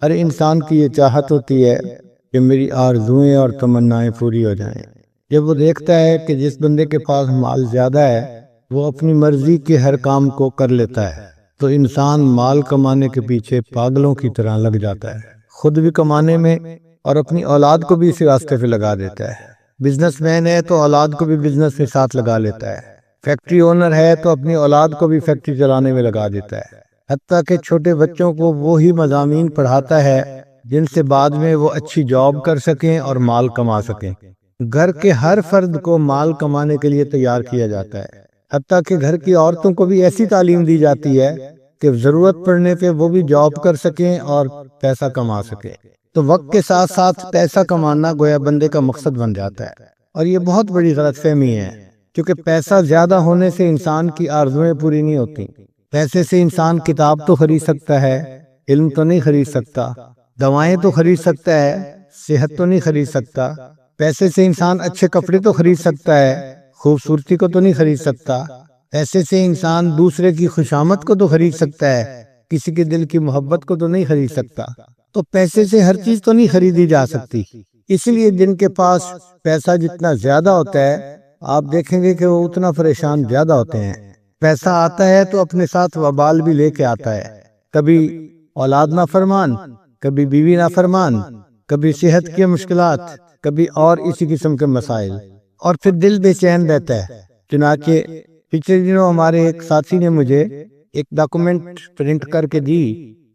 ہر انسان کی یہ چاہت ہوتی ہے کہ میری آرزوئیں اور تمنائیں پوری ہو جائیں۔ جب وہ دیکھتا ہے کہ جس بندے کے پاس مال زیادہ ہے وہ اپنی مرضی کے ہر کام کو کر لیتا ہے، تو انسان مال کمانے کے پیچھے پاگلوں کی طرح لگ جاتا ہے، خود بھی کمانے میں اور اپنی اولاد کو بھی اسی راستے پہ لگا دیتا ہے۔ بزنس مین ہے تو اولاد کو بھی بزنس کے ساتھ لگا لیتا ہے، فیکٹری اونر ہے تو اپنی اولاد کو بھی فیکٹری چلانے میں لگا دیتا ہے، حتیٰ کہ چھوٹے بچوں کو وہی مضامین پڑھاتا ہے جن سے بعد میں وہ اچھی جاب کر سکیں اور مال کما سکیں۔ گھر کے ہر فرد کو مال کمانے کے لیے تیار کیا جاتا ہے، حتیٰ کہ گھر کی عورتوں کو بھی ایسی تعلیم دی جاتی ہے کہ ضرورت پڑنے پہ وہ بھی جاب کر سکیں اور پیسہ کما سکیں۔ تو وقت کے ساتھ ساتھ پیسہ کمانا گویا بندے کا مقصد بن جاتا ہے، اور یہ بہت بڑی غلط فہمی ہے، کیونکہ پیسہ زیادہ ہونے سے انسان کی آرزویں پوری نہیں ہوتی۔ پیسے سے انسان کتاب تو خرید سکتا ہے، علم تو نہیں خرید سکتا، دوائیں تو خرید سکتا ہے، صحت تو نہیں خرید سکتا۔ پیسے سے انسان اچھے کپڑے تو خرید سکتا ہے، خوبصورتی کو تو نہیں خرید سکتا۔ پیسے سے انسان دوسرے کی خوشامد کو تو خرید سکتا ہے، کسی کے دل کی محبت کو تو نہیں خرید سکتا۔ تو پیسے سے ہر چیز تو نہیں خریدی جا سکتی، اس لیے جن کے پاس پیسہ جتنا زیادہ ہوتا ہے آپ دیکھیں گے کہ وہ اتنا پریشان زیادہ ہوتے ہیں۔ پیسہ آتا ہے تو اپنے ساتھ وبال بھی لے کے آتا ہے، کبھی اولاد نافرمان، کبھی بیوی نافرمان، کبھی صحت کی مشکلات، کبھی اور اسی قسم کے مسائل، اور پھر دل بے چین رہتا ہے۔ چنانچہ پچھلے دنوں ہمارے ایک ساتھی نے مجھے ایک ڈاکومنٹ پرنٹ کر کے دی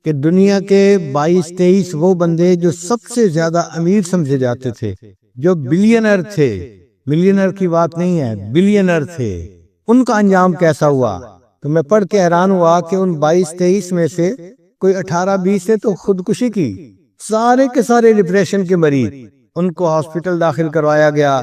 کہ دنیا کے 22-23 وہ بندے جو سب سے زیادہ امیر سمجھے جاتے تھے، جو بلینر تھے، ملینر کی بات نہیں ہے، بلینر تھے، ان کا انجام کیسا ہوا۔ تو میں پڑھ کے حیران ہوا کہ ان 22-23 میں سے کوئی 18-20 سے تو خودکشی کی، سارے کے سارے ڈپریشن کے مریض، ان کو ہاسپٹل داخل کروایا گیا،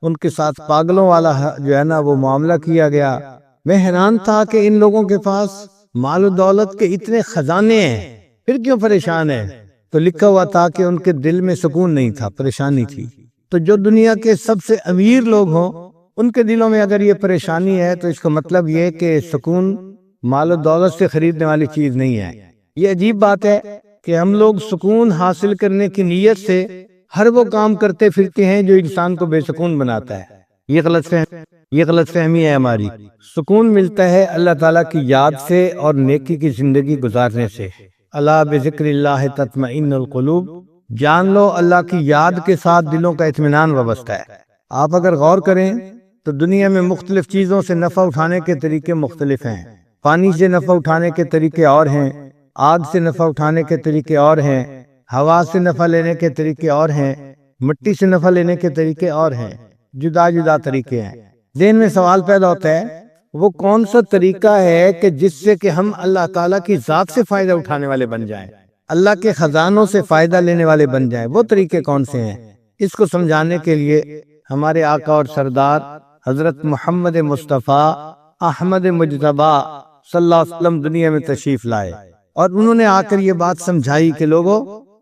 ان کے ساتھ پاگلوں والا جو ہے نا وہ معاملہ کیا گیا۔ میں حیران تھا کہ ان لوگوں کے پاس مال و دولت کے اتنے خزانے ہیں، پھر کیوں پریشان ہیں؟ تو لکھا ہوا تھا کہ ان کے دل میں سکون نہیں تھا، پریشانی تھی۔ تو جو دنیا کے سب سے امیر لوگ ہوں ان کے دلوں میں اگر یہ پریشانی ہے تو اس کا مطلب یہ کہ سکون مال و دولت سے خریدنے والی چیز نہیں ہے۔ یہ عجیب بات ہے کہ ہم لوگ سکون حاصل کرنے کی نیت سے ہر وہ کام کرتے پھرتے ہیں جو انسان کو بے سکون بناتا ہے۔ یہ غلط فہمی ہے ہماری۔ سکون ملتا ہے اللہ تعالیٰ کی یاد سے اور نیکی کی زندگی گزارنے سے۔ الا بذکر اللہ تطمئن القلوب، جان لو اللہ کی یاد کے ساتھ دلوں کا اطمینان وابستہ ہے۔ آپ اگر غور کریں تو دنیا میں مختلف چیزوں سے نفع اٹھانے کے طریقے مختلف ہیں۔ پانی سے نفع اٹھانے کے طریقے اور ہیں، آگ سے نفع اٹھانے کے طریقے اور ہیں، ہوا سے نفع لینے کے طریقے اور ہیں، مٹی سے نفع لینے کے طریقے اور ہیں، جدا جدا طریقے ہیں۔ ذہن میں سوال پیدا ہوتا ہے وہ کون سا طریقہ ہے کہ جس سے کہ ہم اللہ تعالیٰ کی ذات سے فائدہ اٹھانے والے بن جائیں، اللہ کے خزانوں سے فائدہ لینے والے بن جائیں، وہ طریقے کون سے ہیں؟ اس کو سمجھانے کے لیے ہمارے آقا اور سردار حضرت محمد مصطفیٰ احمد مجتبیٰ صلی اللہ علیہ وسلم دنیا میں تشریف لائے، اور انہوں نے آ کر یہ بات سمجھائی کہ لوگو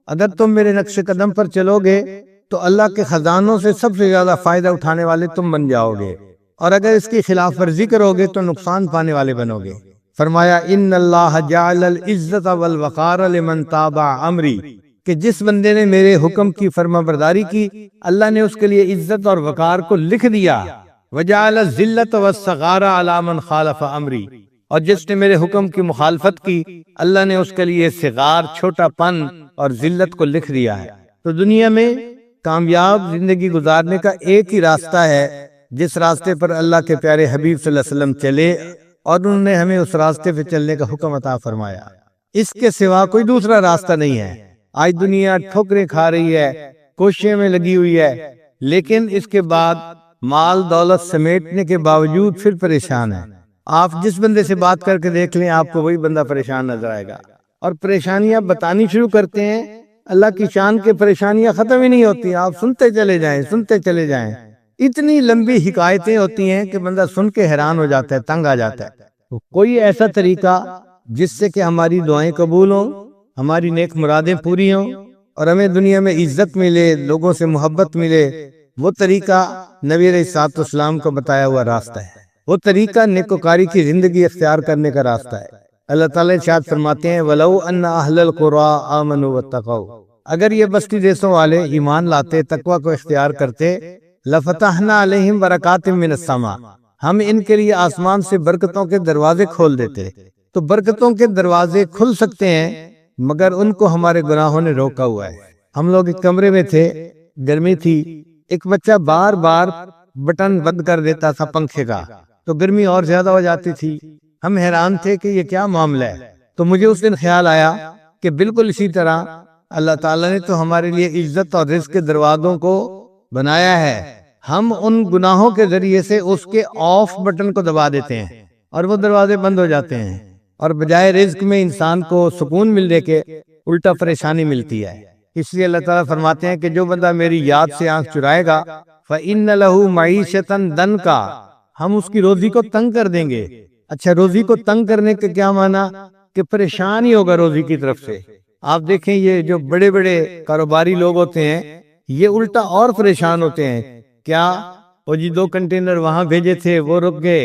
اگر تم میرے نقش قدم پر چلو گے تو اللہ کے خزانوں سے سب سے زیادہ فائدہ اٹھانے والے تم بن جاؤ گے، اور اگر اس کی خلاف ورزی کرو گے تو نقصان پانے والے بنو گے۔ فرمایا ان اللہ جعل العزت والوقار لمن تابع امری، کہ جس بندے نے میرے حکم کی فرما برداری کی اللہ نے اس کے لیے عزت اور وقار کو لکھ دیا۔ وجعل الذلۃ والصغار علی من خالف امری، اور جس نے میرے حکم کی مخالفت کی اللہ نے اس کے لیے صغار، چھوٹا پن اور ذلت کو لکھ دیا ہے۔ تو دنیا میں کامیاب زندگی گزارنے کا ایک ہی راستہ ہے جس راستے پر اللہ کے پیارے حبیب صلی اللہ علیہ وسلم چلے، اور انہوں نے ہمیں اس راستے پہ چلنے کا حکم عطا فرمایا۔ اس کے سوا کوئی دوسرا راستہ نہیں ہے۔ آج دنیا ٹھوکریں کھا رہی ہے، کوششیں میں لگی ہوئی ہے، لیکن اس کے بعد مال دولت سمیٹنے کے باوجود پھر پریشان ہے۔ آپ جس بندے سے بات کر کے دیکھ لیں آپ کو وہی بندہ پریشان نظر آئے گا، اور پریشانیاں بتانی شروع کرتے ہیں، اللہ کی شان کے پریشانیاں ختم ہی نہیں ہوتی، آپ سنتے چلے جائیں، اتنی لمبی حکایتیں ہوتی ہیں کہ بندہ سن کے حیران ہو جاتا ہے، تنگ آ جاتا ہے۔ تو کوئی ایسا طریقہ جس سے کہ ہماری دعائیں قبول ہوں، ہماری نیک مرادیں پوری ہوں، اور ہمیں دنیا میں عزت ملے، لوگوں سے محبت ملے، وہ طریقہ نبی علیہ الصلوۃ والسلام کو بتایا ہوا راستہ ہے۔ وہ طریقہ نیکوکاری کی زندگی اختیار کرنے کا راستہ ہے۔ اللہ تعالیٰ ارشاد فرماتے ہیں وَلَوْ أَنَّ أَهْلَ الْقُرَىٰ آمَنُوا وَاتَّقَوْا، اگر یہ بستی دیسوں والے ایمان لاتے، تقوی کو اختیار کرتے، لَفَتَحْنَا عَلَيْهِمْ بَرَكَاتٍ مِّنَ السَّمَاءِ، ہم ان کے لیے آسمان سے برکتوں کے دروازے کھول دیتے۔ تو برکتوں کے دروازے کھل سکتے ہیں مگر ان کو ہمارے گناہوں نے روکا ہوا ہے۔ ہم لوگ ایک کمرے میں تھے، گرمی تھی، ایک بچہ بار بار بٹن بند کر دیتا تھا پنکھے کا، تو گرمی اور زیادہ ہو جاتی تھی۔ ہم حیران تھے کہ یہ کیا معاملہ ہے۔ تو مجھے اس دن خیال آیا کہ بالکل اسی طرح اللہ تعالیٰ نے تو ہمارے لیے عزت اور رزق کے دروازوں کو بنایا ہے، ہم ان گناہوں کے ذریعے سے اس کے آف بٹن کو دبا دیتے ہیں اور وہ دروازے بند ہو جاتے ہیں، اور بجائے رزق میں انسان کو سکون ملنے کے الٹا پریشانی ملتی ہے۔ اس لیے اللہ تعالیٰ فرماتے ہیں کہ جو بندہ میری یاد سے آنکھ چرائے گا فَإِنَّ لَهُ مَعِيشَةً ضَنْكَا، ہم اس کی روزی کو تنگ کر دیں گے۔ اچھا، روزی کو تنگ کرنے کا کیا معنی؟ کہ پریشان ہی ہوگا روزی کی طرف سے۔ آپ دیکھیں یہ جو بڑے بڑے کاروباری لوگ ہوتے ہیں یہ الٹا اور پریشان ہوتے ہیں۔ کیا وہ جی 2 کنٹینر وہاں بھیجے تھے وہ رک گئے،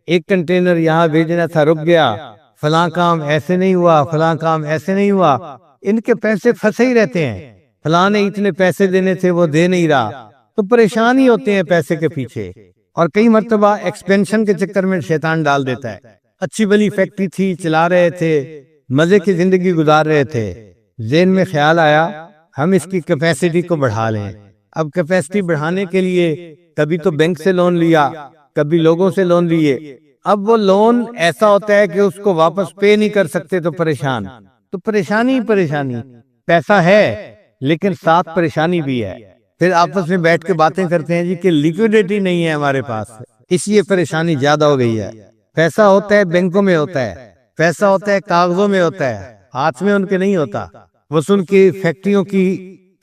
1 کنٹینر یہاں بھیجنا تھا رک گیا، فلاں کام ایسے نہیں ہوا، فلاں کام ایسے نہیں ہوا، ان کے پیسے پھنسے ہی رہتے ہیں۔ فلاں نے اتنے پیسے دینے تھے وہ دے نہیں رہا، تو پریشان ہی ہوتے ہیں پیسے کے پیچھے۔ اور کئی مرتبہ ایکسپینشن کے چکر میں شیطان ڈال دیتا ہے۔ اچھی بلی فیکٹری تھی، چلا رہے تھے، مزے کی زندگی گزار رہے تھے، ذہن میں خیال آیا ہم اس کی کیپیسٹی کو بڑھا لیں۔ اب کیپیسٹی بڑھانے کے لیے کبھی تو بینک سے لون لیا، کبھی لوگوں سے لون لیے۔ اب وہ لون ایسا ہوتا ہے کہ اس کو واپس پے نہیں کر سکتے تو پریشان، تو پریشانی پریشانی، پیسہ ہے لیکن ساتھ پریشانی بھی ہے۔ پھر آپس میں بیٹھ کے باتیں کرتے ہیں جی کہ لیکوڈیٹی نہیں ہے ہمارے پاس، اس لیے پریشانی زیادہ ہو گئی ہے۔ پیسہ ہوتا ہے بینکوں میں ہوتا ہے، پیسہ ہوتا ہے کاغذوں میں ہوتا ہے، ہاتھ میں ان کے نہیں ہوتا۔ وصول کی فیکٹریوں کی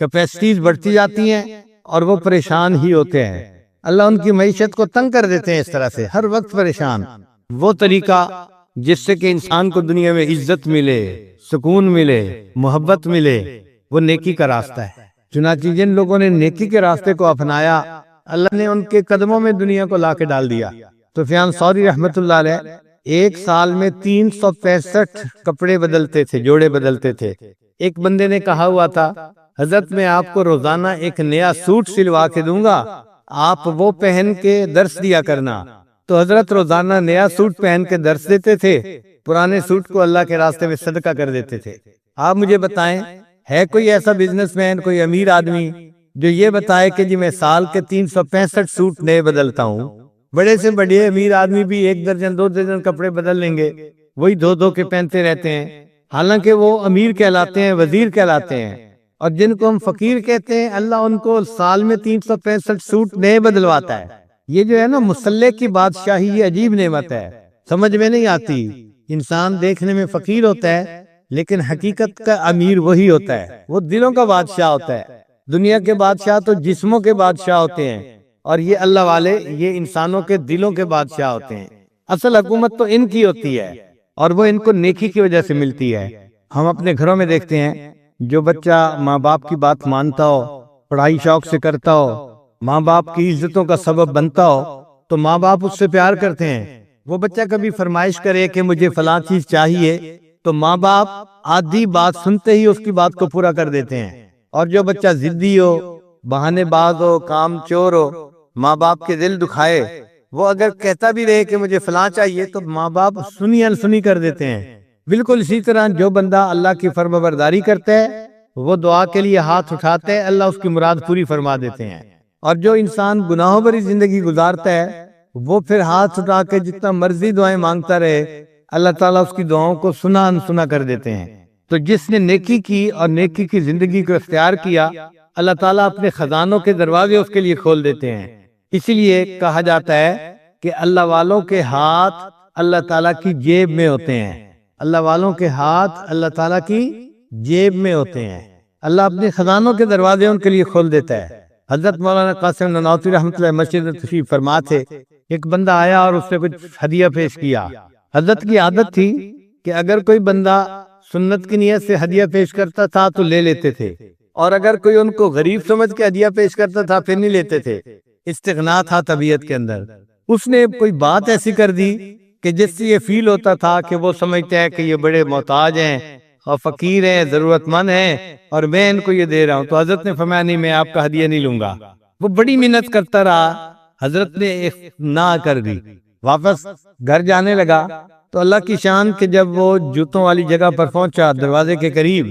کیپیسٹیز بڑھتی جاتی ہیں اور وہ پریشان ہی ہوتے ہیں۔ اللہ ان کی معیشت کو تنگ کر دیتے ہیں اس طرح سے، ہر وقت پریشان۔ وہ طریقہ جس سے کہ انسان کو دنیا میں عزت ملے، سکون ملے، محبت ملے، وہ نیکی کا راستہ ہے۔ چنانچہ جن لوگوں نے نیکی کے راستے کو اپنایا اللہ نے ان کے قدموں میں دنیا کو لا کے ڈال دیا۔ سفیان ثوری رحمت اللہ علیہ 1 سال میں 365 کپڑے بدلتے تھے، جوڑے بدلتے تھے۔ ایک بندے نے کہا ہوا تھا حضرت میں آپ کو روزانہ ایک نیا سوٹ سلوا کے دوں گا، آپ وہ پہن کے درس دیا کرنا۔ تو حضرت روزانہ نیا سوٹ پہن کے درس دیتے تھے، پرانے سوٹ کو اللہ کے راستے میں صدقہ کر دیتے تھے۔ آپ مجھے بتائیں ہے کوئی ایسا بزنس مین، کوئی امیر آدمی جو یہ بتائے کہ جی میں سال کے 365 سوٹ نئے بدلتا ہوں؟ بڑے سے بڑے امیر آدمی بھی 1 درجن 2 درجن کپڑے بدل لیں گے، وہی دھو کے پہنتے رہتے ہیں، حالانکہ وہ امیر کہلاتے ہیں، وزیر کہلاتے ہیں۔ اور جن کو ہم فقیر کہتے ہیں اللہ ان کو سال میں 365 سوٹ نئے بدلواتا ہے۔ یہ جو ہے نا مسلح کی بادشاہی، یہ عجیب نعمت ہے، سمجھ میں نہیں آتی۔ انسان دیکھنے میں فقیر ہوتا ہے لیکن حقیقت کا امیر وہی ہوتا ہے، وہ دلوں کا بادشاہ ہوتا ہے۔ دنیا کے بادشاہ تو جسموں کے بادشاہ ہوتے ہیں، اور یہ اللہ والے یہ انسانوں کے دلوں کے بادشاہ ہوتے ہیں۔ اصل حکومت تو ان کی ہوتی ہے اور وہ ان کو نیکی کی وجہ سے ملتی ہے۔ ہم اپنے گھروں میں دیکھتے ہیں جو بچہ ماں باپ کی بات مانتا ہو، پڑھائی شوق سے کرتا ہو، ماں باپ کی عزتوں کا سبب بنتا ہو، تو ماں باپ اس سے پیار کرتے ہیں۔ وہ بچہ کبھی فرمائش کرے کہ مجھے فلاں چیز چاہیے تو ماں باپ آدھی بات سنتے ہی اس کی بات کو پورا کر دیتے ہیں۔ اور جو بچہ ضدی ہو، بہانے باز ہو، کام چور ہو، ماں باپ کے دل دکھائے، وہ اگر کہتا بھی رہے کہ مجھے فلاں چاہیے تو ماں باپ سنی انسنی کر دیتے ہیں۔ بالکل اسی طرح جو بندہ اللہ کی فرمانبرداری کرتا ہے وہ دعا کے لیے ہاتھ اٹھاتا ہے، اللہ اس کی مراد پوری فرما دیتے ہیں۔ اور جو انسان گناہوں بھری زندگی گزارتا ہے وہ پھر ہاتھ اٹھا کے جتنا مرضی دعائیں مانگتا رہے، اللہ تعالیٰ اس کی دعاؤں کو سنا انسنا کر دیتے ہیں۔ تو جس نے نیکی کی اور نیکی کی زندگی کو اختیار کیا، اللہ تعالیٰ اپنے خزانوں کے دروازے اس کے لیے کھول دیتے ہیں۔ اسی لیے کہا جاتا ہے کہ اللہ والوں کے ہاتھ اللہ تعالیٰ کی جیب میں ہوتے ہیں۔ اللہ والوں کے ہاتھ اللہ تعالیٰ کی جیب میں ہوتے ہیں۔ اللہ اپنے خزانوں کے دروازے ان کے لیے کھول دیتا ہے۔ حضرت مولانا قاسم نانوتوی رحمۃ اللہ مسجد میں تشریف فرما تھے، ایک بندہ آیا اور اس نے کچھ ہدیہ پیش کیا۔ حضرت کی عادت تھی کہ اگر کوئی بندہ سنت کی نیت سے ہدیہ پیش کرتا تھا تو لے لیتے تھے، اور اگر کوئی ان کو غریب سمجھ کے ہدیہ پیش کرتا تھا پھر نہیں لیتے تھے۔ استغنا تھا طبیعت کے اندر۔ اس نے کوئی بات ایسی کر دی کہ جس سے یہ فیل ہوتا تھا کہ وہ سمجھتے ہیں کہ یہ بڑے محتاج ہیں اور فقیر ہیں، ضرورت مند ہیں، اور میں ان کو یہ دے رہا ہوں. تو حضرت نے فرمایا نہیں، میں آپ کا ہدیہ نہیں لوں گا. وہ بڑی محنت کرتا رہا، حضرت نے نہ کر دی. واپس گھر جانے لگا تو اللہ کی شان کہ جب وہ جوتوں والی جگہ پر پہنچا، دروازے کے قریب،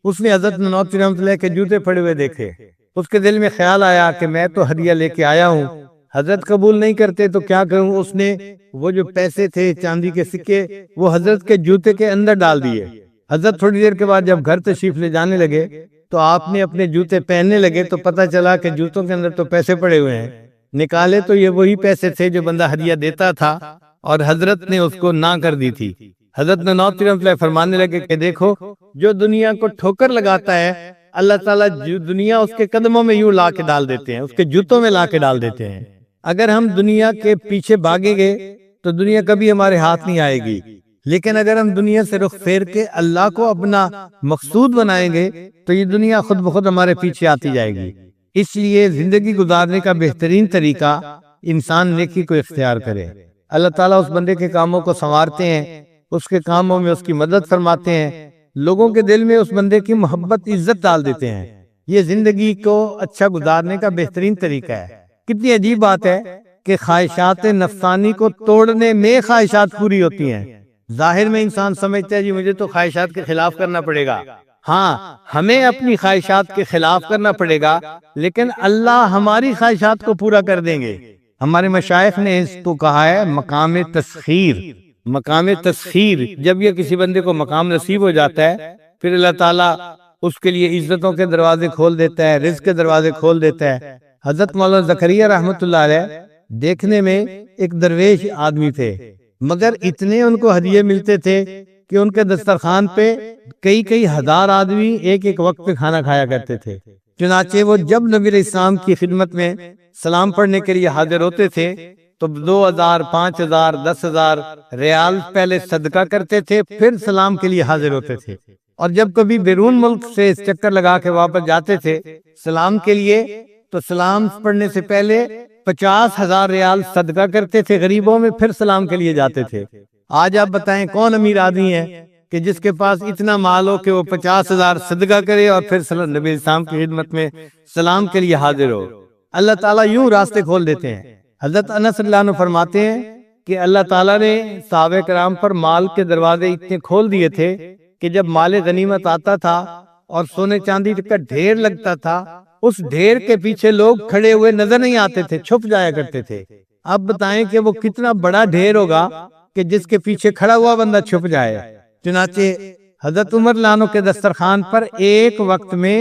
اس نے حضرت نانوتوی رحمۃ اللہ کے جوتے پڑے ہوئے دیکھے. اس کے دل میں خیال آیا کہ میں تو ہدیہ لے کے آیا ہوں، حضرت قبول نہیں کرتے تو کیا کروں. اس نے وہ جو پیسے تھے، چاندی کے سکے، وہ حضرت کے جوتے کے اندر ڈال دیے. حضرت تھوڑی دیر کے بعد جب گھر تشریف لے جانے لگے تو آپ نے اپنے جوتے پہننے لگے تو پتہ چلا کہ جوتوں کے اندر تو پیسے پڑے ہوئے ہیں. نکالے تو یہ وہی پیسے تھے جو بندہ ہدیہ دیتا تھا، اور حضرت نے اس کو نہ کر دی تھی. حضرت نانوتوی رحمۃ اللہ فرمانے لگے کہ دیکھو، جو دنیا کو ٹھوکر لگاتا ہے، اللہ تعالیٰ دنیا اس کے قدموں میں یوں لا کے ڈال دیتے ہیں، اس کے جوتوں میں لا کے ڈال دیتے ہیں. اگر ہم دنیا کے پیچھے بھاگیں گے تو دنیا کبھی ہمارے ہاتھ نہیں آئے گی، لیکن اگر ہم دنیا سے رخ پھیر کے اللہ کو اپنا مقصود بنائیں گے تو یہ دنیا خود بخود ہمارے پیچھے آتی جائے گی. اس لیے زندگی گزارنے کا بہترین طریقہ انسان نیکی کو اختیار کرے. اللہ تعالیٰ اس بندے کے کاموں کو سنوارتے ہیں، اس کے کاموں میں اس کی مدد فرماتے ہیں، لوگوں کے دل میں اس بندے کی محبت عزت ڈال دیتے ہیں. یہ زندگی کو اچھا گزارنے کا بہترین طریقہ ہے. کتنی عجیب بات ہے کہ خواہشات نفسانی کو توڑنے میں خواہشات پوری ہوتی ہیں. ظاہر میں انسان سمجھتا ہے جی مجھے تو خواہشات کے خلاف کرنا پڑے گا. ہاں، ہمیں اپنی خواہشات کے خلاف کرنا پڑے گا، لیکن اللہ ہماری خواہشات کو پورا کر دیں گے. ہمارے مشائخ نے اس کو کہا ہے مقام تسخیر. مقام تسخیر، جب یہ کسی بندے کو مقام نصیب ہو جاتا ہے، پھر اللہ تعالیٰ اس کے لیے عزتوں کے دروازے کھول دیتا ہے، رزق کے دروازے کھول دیتا ہے. حضرت مولانا زکریا رحمۃ اللہ علیہ دیکھنے میں ایک درویش آدمی تھے، مگر اتنے ان کو ہدیے ملتے تھے کہ ان کے دسترخوان پہ کئی ہزار آدمی ایک ایک وقت پہ کھانا کھایا کرتے تھے. چنانچہ وہ جب نبی علیہ السلام کی خدمت میں سلام پڑھنے کے لیے حاضر ہوتے تھے تو 2000 5000 10,000 ریال پہلے صدقہ کرتے تھے، پھر سلام کے لیے حاضر ہوتے تھے. اور جب کبھی بیرون ملک سے چکر لگا کے واپس جاتے تھے سلام کے لیے تو سلام پڑھنے سے پہلے 50,000 ریال صدقہ کرتے تھے غریبوں میں، پھر سلام کے لیے جاتے تھے. آج آپ بتائیں کون امیر آدمی ہے کہ جس کے پاس اتنا مال ہو کہ وہ 50,000 صدقہ کرے اور پھر نبی اسلام کی خدمت میں سلام کے لیے حاضر ہو. اللہ تعالیٰ یوں راستے کھول دیتے ہیں. حضرت انس رضی اللہ عنہ فرماتے ہیں کہ اللہ تعالیٰ نے صحابہ کرام پر مال کے دروازے اتنے کھول دیے تھے کہ جب مال غنیمت آتا تھا اور سونے چاندی کا ڈھیر لگتا تھا، اس ڈھیر کے پیچھے لوگ کھڑے ہوئے نظر نہیں آتے تھے، چھپ جایا کرتے تھے. اب بتائیں کہ وہ کتنا بڑا ڈھیر ہوگا کہ جس کے پیچھے کھڑا ہوا بندہ چھپ جائے. چنانچہ حضرت عمر رضی اللہ عنہ کے دسترخوان پر ایک وقت میں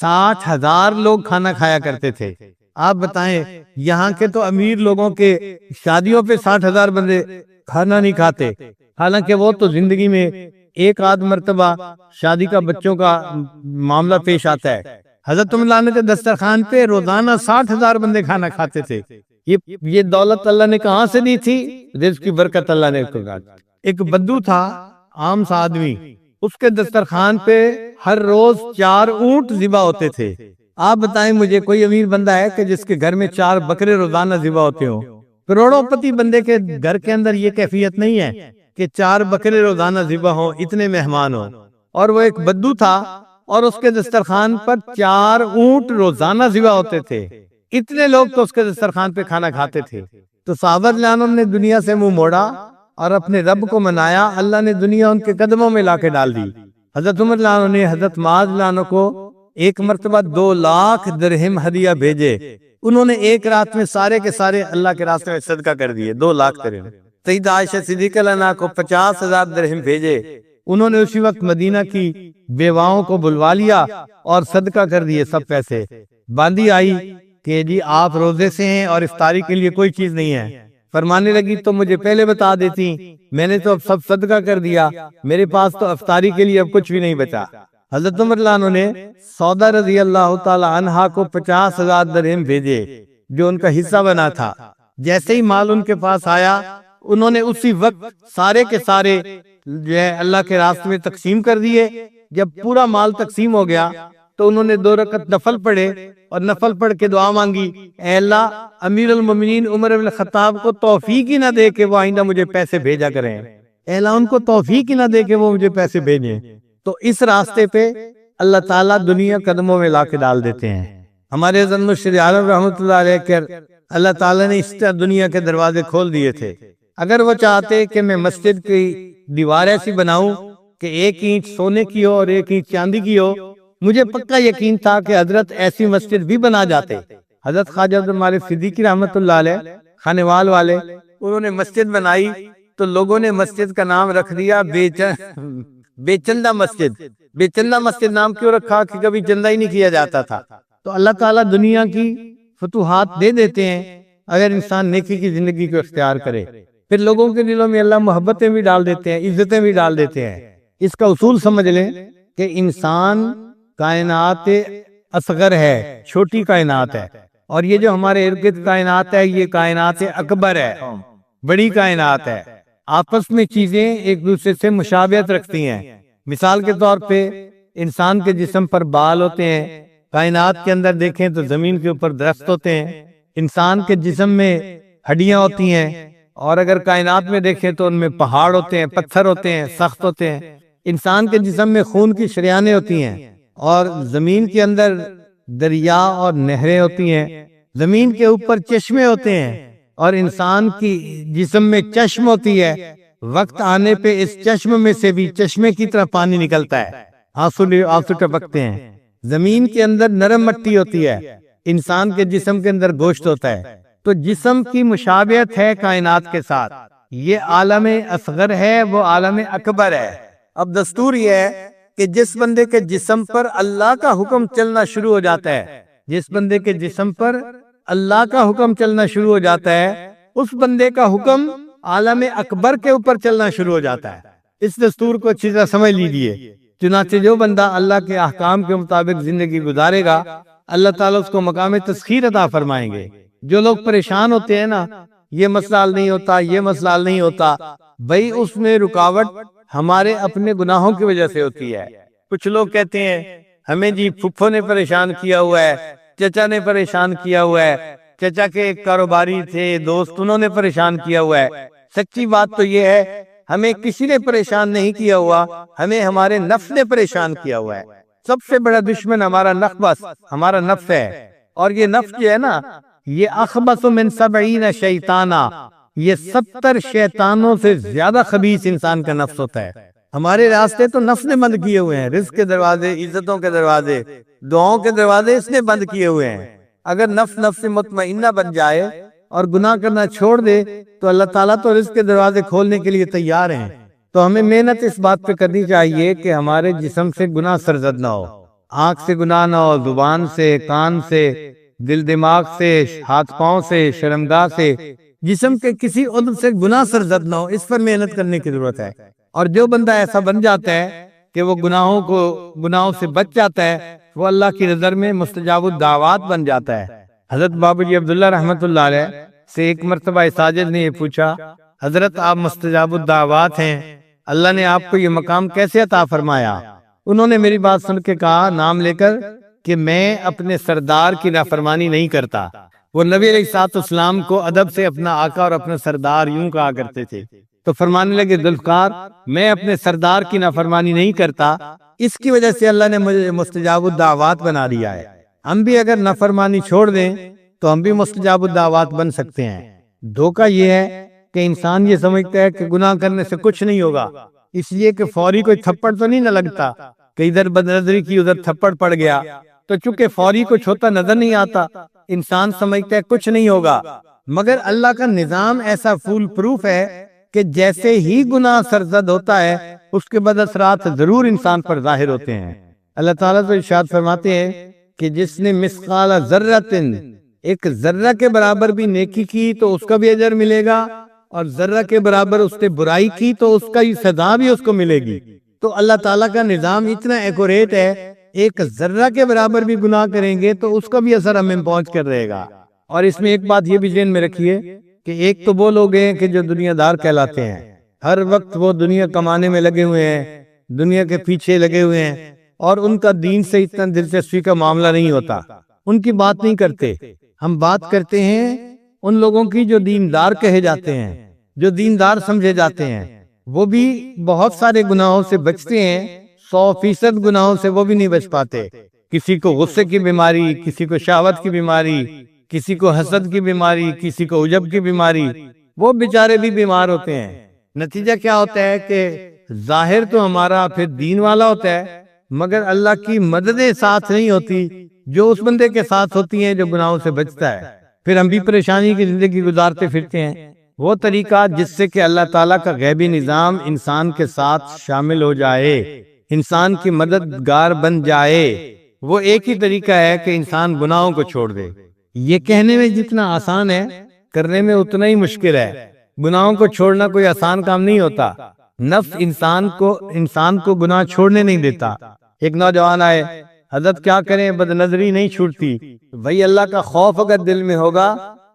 60,000 لوگ کھانا کھایا کرتے تھے. آپ بتائیں یہاں کے تو امیر لوگوں کے شادیوں پہ 60,000 بندے کھانا نہیں کھاتے، حالانکہ وہ تو زندگی میں ایک آدھ مرتبہ شادی کا بچوں کا معاملہ پیش آتا ہے. حضرت عمر رضی اللہ عنہ کے دسترخوان پہ روزانہ 60,000 بندے کھانا کھاتے تھے. یہ دولت اللہ نے کہاں سے دی تھی؟ رزق کی برکت اللہ نے کو دی. ایک بدو تھا، عام سا آدمی، اس کے دسترخوان پہ ہر روز 4 اونٹ ذبح ہوتے تھے. آپ بتائیں مجھے کوئی امیر بندہ ہے کہ جس کے گھر میں 4 بکرے روزانہ ذبح ہوتے ہوں؟ کروڑوں پتی بندے کے گھر کے اندر یہ کیفیت نہیں ہے کہ 4 بکرے روزانہ ذبح ہوں، اتنے مہمان ہوں. اور وہ ایک بدو تھا اور اس کے دسترخوان پر 4 اونٹ روزانہ ذبح ہوتے تھے. اتنے لوگ تو اس کے دسترخوان پہ کھانا کھاتے تھے. تو صحابہ رضی اللہ عنہ نے دنیا سے منہ موڑا اور اپنے رب کو منایا. اللہ نے دنیا ان کے قدموں میں لا کے ڈال دی. حضرت عمر رضی اللہ عنہ نے حضرت معاذ رضی اللہ عنہ کو ایک مرتبہ 2 لاکھ درہم ہدیہ بھیجے. انہوں نے ایک رات میں سارے کے سارے اللہ کے راستے میں صدقہ کر دیے، 2 لاکھ درہم. سیدہ عائشہ صدیقہ عنہا کو 50,000 درہم بھیجے. انہوں نے اسی وقت مدینہ کی بیواؤں کو بلوا لیا اور صدقہ کر دیے سب پیسے. باندی آئی کہ جی آپ روزے سے ہیں اور افطاری کے لیے کوئی چیز نہیں ہے. فرمانے لگی تو مجھے پہلے بتا دیتی، میں نے تو اب سب صدقہ کر دیا، میرے پاس تو افطاری کے لیے اب کچھ بھی نہیں بچا. حضرت عمر رضی اللہ عنہ نے سودا رضی اللہ تعالی عنہا کو 50,000 درہم بھیجے جو ان کا حصہ بنا تھا. جیسے ہی مال ان کے پاس آیا انہوں نے اسی وقت سارے کے سارے جو ہے اللہ کے راستے میں تقسیم کر دیے. جب پورا مال تقسیم ہو گیا تو انہوں نے 2 رکعت نفل پڑھے اور نفل پڑھ کے دعا مانگی، اے اللہ امیر المومنین عمر بن الخطاب کو توفیق ہی نہ دے کہ وہ آئندہ مجھے پیسے بھیجا کریں، اے اللہ ان کو توفیق ہی نہ دے کہ وہ مجھے پیسے بھیجیں۔ تو اس راستے پہ اللہ تعالیٰ دنیا قدموں میں لا کے ڈال دیتے ہیں۔ ہمارے حضرت مرشد عالم رحمۃ اللہ علیہ کے اللہ تعالیٰ نے اس طرح دنیا کے دروازے کھول دیے تھے۔ اگر وہ چاہتے کہ میں مسجد کی دیوار ایسی بناؤں کہ 1 اینٹ سونے کی ہو اور 1 اینٹ چاندی کی ہو، مجھے پکا یقین تھا کہ حضرت ایسی مسجد بھی بنا جاتے۔ حضرت خواجہ عبد المالک صدیقی رحمۃ اللہ علیہ خانوال والے، انہوں نے مسجد بنائی تو لوگوں نے مسجد کا نام رکھ دیا بے چندہ مسجد۔ بے چندہ مسجد نام کیوں رکھا؟ کہ کبھی چندہ ہی نہیں کیا جاتا تھا۔ تو اللہ تعالیٰ دنیا کی فتوحات دے دیتے ہیں اگر انسان نیکی کی زندگی کو اختیار کرے۔ پھر لوگوں کے دلوں میں اللہ محبتیں بھی ڈال دیتے ہیں، عزتیں بھی ڈال دیتے ہیں۔ اس کا اصول سمجھ لیں کہ انسان کائنات اصغر ہے، چھوٹی کائنات ہے، اور یہ جو ہمارے ارد گرد کائنات ہے یہ کائنات اکبر ہے، بڑی کائنات ہے۔ آپس میں چیزیں ایک دوسرے سے مشابہت رکھتی ہیں۔ مثال کے طور پہ انسان کے جسم پر بال ہوتے ہیں، کائنات کے اندر دیکھیں تو زمین کے اوپر درخت ہوتے ہیں، انسان کے جسم میں ہڈیاں ہوتی ہیں، اور اگر کائنات میں دیکھیں تو ان میں پہاڑ ہوتے ہیں، پتھر ہوتے ہیں، سخت ہوتے ہیں۔ انسان کے جسم میں خون کی شریانیں ہوتی ہیں، اور زمین کے اندر دریا اور نہریں ہوتی ہیں، زمین کے اوپر چشمے ہوتے ہیں، اور انسان کی جسم میں چشم ہوتی ہے۔ وقت آنے پہ اس چشم میں سے بھی چشمے کی طرح پانی نکلتا ہے، آنسو ٹپکتے ہیں۔ زمین کے اندر نرم مٹی ہوتی ہے، انسان کے جسم کے اندر گوشت ہوتا ہے۔ تو جسم کی مشابہت ہے کائنات کے ساتھ۔ یہ عالم اصغر ہے، وہ عالم اکبر ہے۔ اب دستور یہ ہے کہ جس بندے کے جسم پر اللہ کا حکم چلنا شروع ہو جاتا ہے، جس بندے کے جسم پر اللہ کا حکم چلنا شروع ہو جاتا ہے، اس بندے کا حکم عالم اکبر کے اوپر چلنا شروع ہو جاتا ہے۔ اس دستور کو اچھی طرح سمجھ لیجیے۔ چنانچہ جو بندہ اللہ کے احکام کے مطابق زندگی گزارے گا، اللہ تعالیٰ اس کو مقام تسخیر عطا فرمائیں گے۔ جو لوگ پریشان ہوتے ہیں نا، یہ مسئلہ حل نہیں ہوتا، یہ مسئلہ حل نہیں ہوتا، بھائی اس میں رکاوٹ ہمارے اپنے گناہوں کی وجہ سے ہوتی ہے۔ کچھ لوگ کہتے ہیں ہمیں جی پھپھو نے پریشان کیا ہوا ہے، چچا نے پریشان کیا ہوا ہے، چچا کے ایک کاروباری تھے دوست، انہوں نے پریشان کیا ہوا ہے۔ سچی بات تو یہ ہے ہمیں کسی نے پریشان نہیں کیا ہوا، ہمیں ہمارے نفس نے پریشان کیا ہوا ہے۔ سب سے بڑا دشمن ہمارا نفس، ہمارا نفس ہے، اور یہ نفس جو ہے نا، یہ اخبث من 70 شیطانا، یہ 70 شیطانوں سے زیادہ خبیث انسان کا نفس ہوتا ہے۔ ہمارے راستے تو نفس نے بند کیے ہوئے ہیں، رزق کے دروازے، عزتوں کے دروازے، دعاؤں کے دروازے اس نے بند کیے ہوئے ہیں۔ اگر نفس مطمئنہ بن جائے اور گناہ کرنا چھوڑ دے تو اللہ تعالیٰ تو رزق کے دروازے کھولنے کے لیے تیار ہیں۔ تو ہمیں محنت اس بات پہ کرنی چاہیے کہ ہمارے جسم سے گناہ سرزد نہ ہو، آنکھ سے گناہ نہ ہو، زبان سے، کان سے، دل دماغ سے، ہاتھ پاؤں سے، شرمگاہ سے، جسم کے کسی عضو سے گناہ سرزد نہ ہو۔ اس پر محنت کرنے کی ضرورت ہے۔ اور جو بندہ ایسا بن جاتا ہے کہ وہ گناہوں سے بچ جاتا ہے، وہ اللہ کی نظر میں مستجاب الدعوات بن جاتا ہے۔ حضرت بابا جی عبداللہ رحمۃ اللہ علیہ سے ایک مرتبہ ساجد نے یہ پوچھا، حضرت آپ مستجاب الدعوات ہیں، اللہ نے آپ کو یہ مقام کیسے عطا فرمایا؟ انہوں نے میری بات سن کے کہا نام لے کر کہ میں اپنے سردار کی نافرمانی نہیں کرتا۔ وہ نبی علیہ الصلوۃ والسلام کو ادب سے اپنا آقا اور اپنا سردار یوں کہا کرتے تھے۔ تو فرمانے لگے ذوالفقار میں اپنے سردار کی نافرمانی نہیں کرتا، اس کی وجہ سے اللہ نے مجھے مستجاب الدعوات بنا دیا ہے۔ ہم بھی اگر نافرمانی چھوڑ دیں تو ہم بھی مستجاب الدعوات بن سکتے ہیں۔ دھوکہ یہ ہے کہ انسان یہ سمجھتا ہے کہ گناہ کرنے سے کچھ نہیں ہوگا، اس لیے کہ فوری کوئی تھپڑ تو نہیں نہ لگتا کہ ادھر بدنظری کی ادھر تھپڑ پڑ گیا، تو چونکہ فوری کچھ ہوتا نظر نہیں آتا، انسان سمجھتا ہے کچھ نہیں ہوگا۔ مگر اللہ کا نظام ایسا فول پروف ہے کہ جیسے ہی گناہ سرزد ہوتا ہے اس کے بعد اثرات ضرور انسان پر ظاہر ہوتے ہیں۔ اللہ تعالیٰ تو ارشاد فرماتے ہیں کہ جس نے مثقال ذرۃ، ایک ذرہ کے برابر بھی نیکی کی تو اس کا بھی اجر ملے گا، اور ذرہ کے برابر اس نے برائی کی تو اس کا ہی سزا بھی اس کو ملے گی۔ تو اللہ تعالیٰ کا نظام اتنا ایکوریٹ ہے، ایک ذرہ کے برابر بھی گناہ کریں گے تو اس کا بھی اثر ہمیں پہنچ کر رہے گا۔ اور اس میں ایک بات یہ بھی ذہن میں رکھیے کہ ایک تو وہ لوگ ہیں کہ جو دنیا دار کہلاتے ہیں، ہر وقت وہ دنیا کمانے میں لگے ہوئے ہیں، دنیا کے پیچھے لگے ہوئے ہیں، اور ان کا دین سے اتنا دلچسپی کا معاملہ نہیں ہوتا، ان کی بات نہیں کرتے۔ ہم بات کرتے ہیں ان لوگوں کی جو دیندار کہے جاتے ہیں، جو دیندار سمجھے جاتے ہیں، وہ بھی بہت سارے گناہوں سے بچتے ہیں، 100% گناہوں سے وہ بھی نہیں بچ پاتے۔ کسی کو غصے کی بیماری، کسی کو شہوت کی بیماری، کسی کو حسد کی بیماری، کسی کو عجب کی بیماری، وہ بیچارے بھی بیمار ہوتے ہیں۔ نتیجہ کیا ہوتا ہے کہ ظاہر تو ہمارا پھر دین والا ہوتا ہے، مگر اللہ کی مددیں ساتھ نہیں ہوتی جو اس بندے کے ساتھ ہوتی ہیں جو گناہوں سے بچتا ہے۔ پھر ہم بھی پریشانی کی زندگی گزارتے پھرتے ہیں۔ وہ طریقہ جس سے کہ اللہ تعالیٰ کا غیبی نظام انسان کے ساتھ شامل ہو جائے، انسان کی مددگار بن جائے، وہ ایک ہی طریقہ ہے کہ انسان گناہوں کو چھوڑ دے۔ یہ کہنے میں جتنا آسان ہے، کرنے میں اتنا ہی مشکل ہے۔ گناہوں کو چھوڑنا کوئی آسان کام نہیں ہوتا۔ نفس انسان کو گناہ چھوڑنے نہیں دیتا۔ ایک نوجوان آئے، حضرت کیا کریں، بد نظری نہیں چھوٹتی۔ بھائی اللہ کا خوف اگر دل میں ہوگا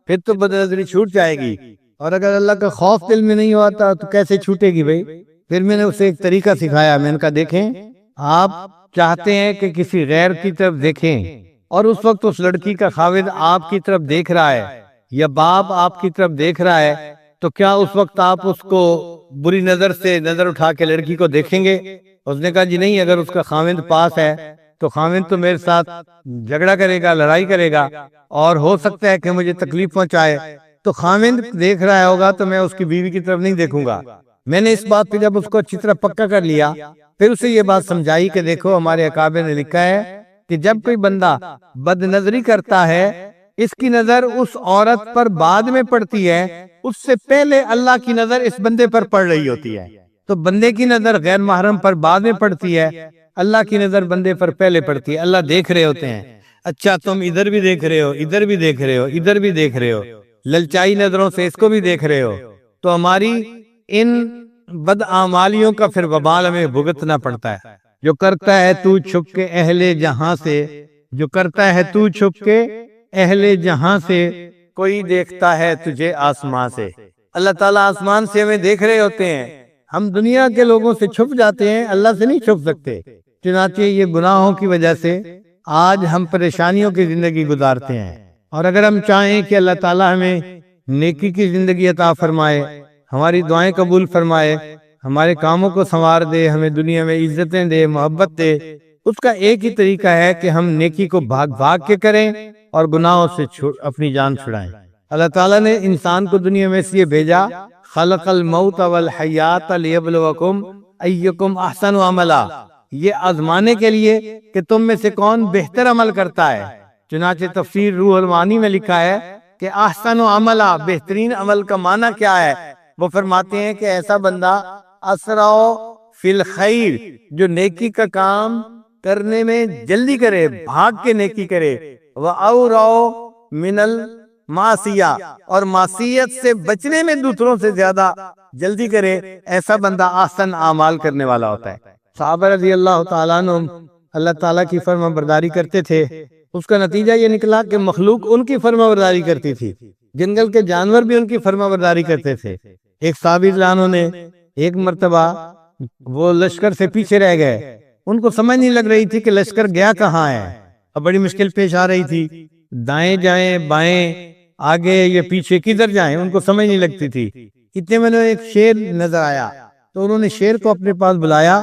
پھر تو بد نظری چھوٹ جائے گی، اور اگر اللہ کا خوف دل میں نہیں ہوتا تو کیسے چھوٹے گی بھائی؟ پھر میں نے اسے ایک طریقہ سکھایا، میں نے کہا دیکھیں، آپ چاہتے ہیں کہ کسی غیر کی طرف دیکھیں، اور اس وقت اس لڑکی کا خاوند آپ کی طرف دیکھ رہا ہے یا باپ آپ کی طرف دیکھ رہا ہے، تو کیا اس وقت آپ اس کو بری نظر سے نظر اٹھا کے لڑکی کو دیکھیں گے؟ اس نے کہا جی نہیں، اگر اس کا خاوند پاس ہے تو خاوند تو میرے ساتھ جھگڑا کرے گا، لڑائی کرے گا، اور ہو سکتا ہے کہ مجھے تکلیف پہنچائے، تو خاوند دیکھ رہا ہوگا تو میں اس کی بیوی کی طرف نہیں دیکھوں گا۔ میں نے اس بات پہ جب اس کو اچھی طرح پکا کر لیا، پھر اسے یہ بات سمجھائی کہ دیکھو ہمارے اکابر نے لکھا ہے کہ جب کوئی بندہ بد نظری کرتا ہے، اس کی نظر اس عورت پر بعد میں پڑتی ہے، اس سے پہلے اللہ کی نظر اس بندے پر پڑ رہی ہوتی ہے۔ تو بندے کی نظر غیر محرم پر بعد میں پڑتی ہے، اللہ کی نظر بندے پر پہلے پڑتی ہے۔ اللہ دیکھ رہے ہوتے ہیں، اچھا تم ادھر بھی دیکھ رہے ہو، ادھر بھی دیکھ رہے ہو، ادھر بھی دیکھ رہے ہو، للچائی نظروں سے اس کو بھی دیکھ رہے ہو، تو ہماری ان بد اعمالیوں کا پھر وبال ہمیں بھگتنا پڑتا ہے۔ جو کرتا ہے تو چھپ کے اہل جہاں سے، جو کرتا ہے تو چھپ کے اہل جہاں سے، کوئی دیکھتا ہے تجھے آسمان سے۔ اللہ تعالیٰ آسمان سے ہمیں دیکھ رہے ہوتے ہیں، ہم دنیا کے لوگوں سے چھپ جاتے ہیں، اللہ سے نہیں چھپ سکتے۔ چنانچہ یہ گناہوں کی وجہ سے آج ہم پریشانیوں کی زندگی گزارتے ہیں، اور اگر ہم چاہیں کہ اللہ تعالیٰ ہمیں نیکی کی زندگی عطا فرمائے، ہماری دعائیں قبول فرمائے، ہمارے کاموں کو سنوار دے، ہمیں دنیا میں عزتیں دے، محبت دے، اس کا ایک ہی طریقہ ہے کہ ہم نیکی کو بھاگ بھاگ کے کریں اور گناہوں سے اپنی جان چھڑائیں۔ اللہ تعالیٰ نے انسان کو دنیا میں اس لیے بھیجا، خلق الموت والحیات لیبلوکم ایکم احسن عملا، یہ آزمانے کے لیے کہ تم میں سے کون بہتر عمل کرتا ہے۔ چنانچہ تفسیر روح المعانی میں لکھا ہے کہ احسن عملا، بہترین عمل کا معنی کیا ہے؟ وہ فرماتے ہیں کہ ایسا بندہ اسرع فی الخیر، جو نیکی کا کام کرنے میں جلدی کرے، بھاگ کے نیکی کرے، وَأَوْرَعُ مِنَ الْمَعْصِیَّہ، اور معصیت سے بچنے میں دوسروں سے زیادہ جلدی کرے، ایسا بندہ احسن اعمال کرنے والا ہوتا ہے۔ صحابہ رضی اللہ تعالیٰ عنہ اللہ تعالیٰ کی فرما برداری کرتے تھے، اس کا نتیجہ یہ نکلا کہ مخلوق ان کی فرما برداری کرتی تھی، جنگل کے جانور بھی ان کی فرما برداری کرتے تھے۔ ایک صحابی رضی اللہ عنہ نے ایک مرتبہ وہ لشکر سے پیچھے رہ گئے، ان کو سمجھ نہیں لگ رہی تھی کہ لشکر گیا کہاں ہے، اب بڑی مشکل پیش آ رہی تھی، دائیں جائیں بائیں آگے یا پیچھے کدھر جائیں، ان کو سمجھ نہیں لگتی تھی۔ اتنے میں ایک شیر نظر آیا، تو انہوں نے شیر کو اپنے پاس بلایا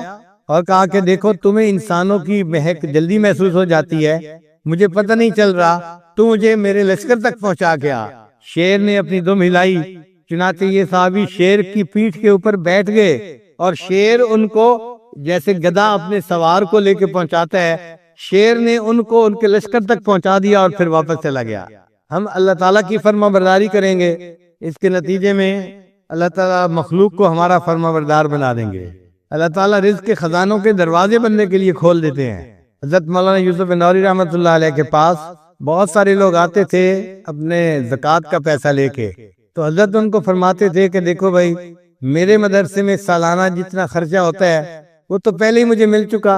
اور کہا کہ دیکھو تمہیں انسانوں کی مہک جلدی محسوس ہو جاتی ہے، مجھے پتہ نہیں چل رہا، تو مجھے میرے لشکر تک پہنچا کے آ۔ شیر نے اپنی دم ہلائی، چنانچہ یہ صحابی شیر کی پیٹھ کے اوپر بیٹھ گئے، اور شیر ان کو جیسے گدھا اپنے سوار کو لے کے پہنچاتا ہے، شیر نے ان کو ان کے لشکر تک پہنچا دیا اور پھر واپس چلا گیا۔ ہم اللہ تعالیٰ کی فرما برداری کریں گے، اس کے نتیجے میں اللہ تعالیٰ مخلوق کو ہمارا فرما بردار بنا دیں گے۔ اللہ تعالیٰ رزق کے خزانوں کے دروازے بننے کے لیے کھول دیتے ہیں۔ حضرت مولانا یوسف نوری رحمۃ اللہ علیہ کے پاس بہت سارے لوگ آتے تھے اپنے زکوٰۃ کا پیسہ لے کے، تو حضرت ان کو فرماتے تھے کہ دیکھو بھائی، میرے مدرسے میں سالانہ جتنا خرچہ ہوتا ہے وہ تو پہلے ہی مجھے مل چکا،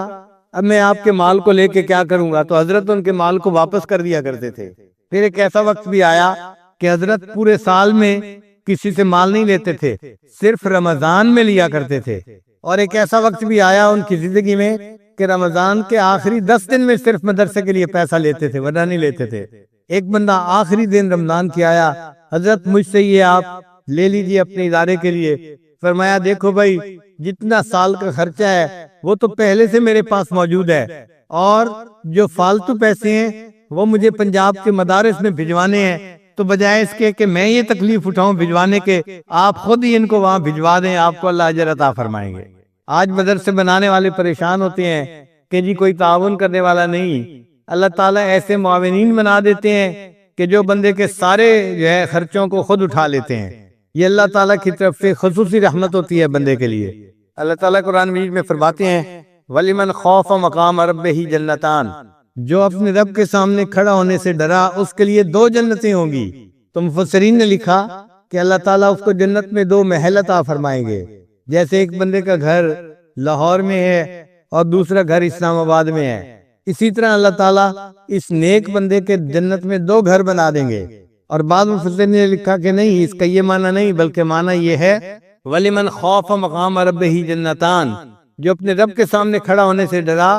اب میں آپ کے مال کو لے کے کیا کروں گا؟ تو حضرت ان کے مال کو واپس کر دیا کرتے تھے۔ پھر ایک ایسا وقت بھی آیا کہ حضرت پورے سال میں کسی سے مال نہیں لیتے تھے، صرف رمضان میں لیا کرتے تھے۔ اور ایک ایسا وقت بھی آیا ان کی زندگی میں کہ رمضان کے آخری 10 دن میں صرف مدرسے کے لیے پیسہ لیتے تھے، ورنہ نہیں لیتے تھے۔ ایک بندہ آخری دن رمضان کی آیا، حضرت مجھ سے یہ آپ لے لیجئے اپنے ادارے کے لیے۔ فرمایا دیکھو بھائی، جتنا سال کا خرچہ ہے وہ تو پہلے سے میرے پاس موجود ہے، اور جو فالتو پیسے ہیں وہ مجھے پنجاب کے مدارس میں بھجوانے ہیں، تو بجائے اس کے کہ میں یہ تکلیف اٹھاؤں بھجوانے کے، آپ خود ہی ان کو وہاں بھجوا دیں، آپ کو اللہ اجر عطا فرمائیں گے۔ آج مدرسے بنانے والے پریشان ہوتے ہیں کہ جی کوئی تعاون کرنے والا نہیں۔ اللہ تعالیٰ ایسے معاونین بنا دیتے ہیں کہ جو بندے کے سارے جو ہے خرچوں کو خود اٹھا لیتے ہیں۔ یہ اللہ تعالیٰ کی طرف سے خصوصی رحمت ہوتی ہے بندے کے لیے۔ اللہ تعالیٰ قرآن مجید میں فرماتے ہیں وَلِمَنْ خَافَ مَقَامَ رَبِّهِ جَنَّتَانِ، جو اپنے رب کے سامنے کھڑا ہونے سے ڈرا اس کے لیے 2 جنتیں ہوں گی۔ تو مفسرین نے لکھا کہ اللہ تعالیٰ اس کو جنت میں 2 محل عطا فرمائیں گے۔ جیسے ایک بندے کا گھر لاہور میں ہے اور دوسرا گھر اسلام آباد میں ہے، اسی طرح اللہ تعالیٰ اس نیک بندے کے جنت میں 2 گھر بنا دیں گے۔ اور بعض مفسرین نے لکھا کہ نہیں، اس کا یہ معنی نہیں، بلکہ معنی یہ ہے وَلِمَنْ خَافَ مَقَامَ رَبِّهِ جَنَّتَانِ، جو اپنے رب کے سامنے کھڑا ہونے سے ڈرا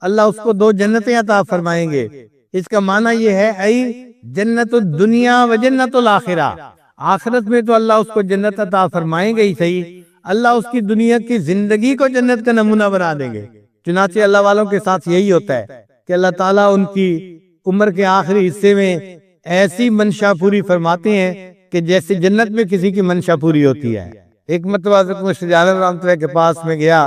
اللہ اس کو 2 جنتیں عطا فرمائیں گے۔ اس کا معنی یہ ہے ای جنت الدنیا و جنت الآخرہ، آخرت میں تو اللہ اس کو جنت عطا فرمائیں گے ہی صحیح، اللہ اس کی دنیا کی زندگی کو جنت کا نمونہ بنا دیں گے۔ چنانچہ اللہ والوں کے ساتھ یہی ہوتا ہے کہ اللہ تعالیٰ ان کی عمر کے آخری حصے میں ایسی منشا پوری فرماتے ہیں کہ جیسے جنت میں کسی کی منشا پوری ہوتی ہے۔ ایک مرتبہ حضرت مستجاب رحمۃ اللہ کے پاس میں گیا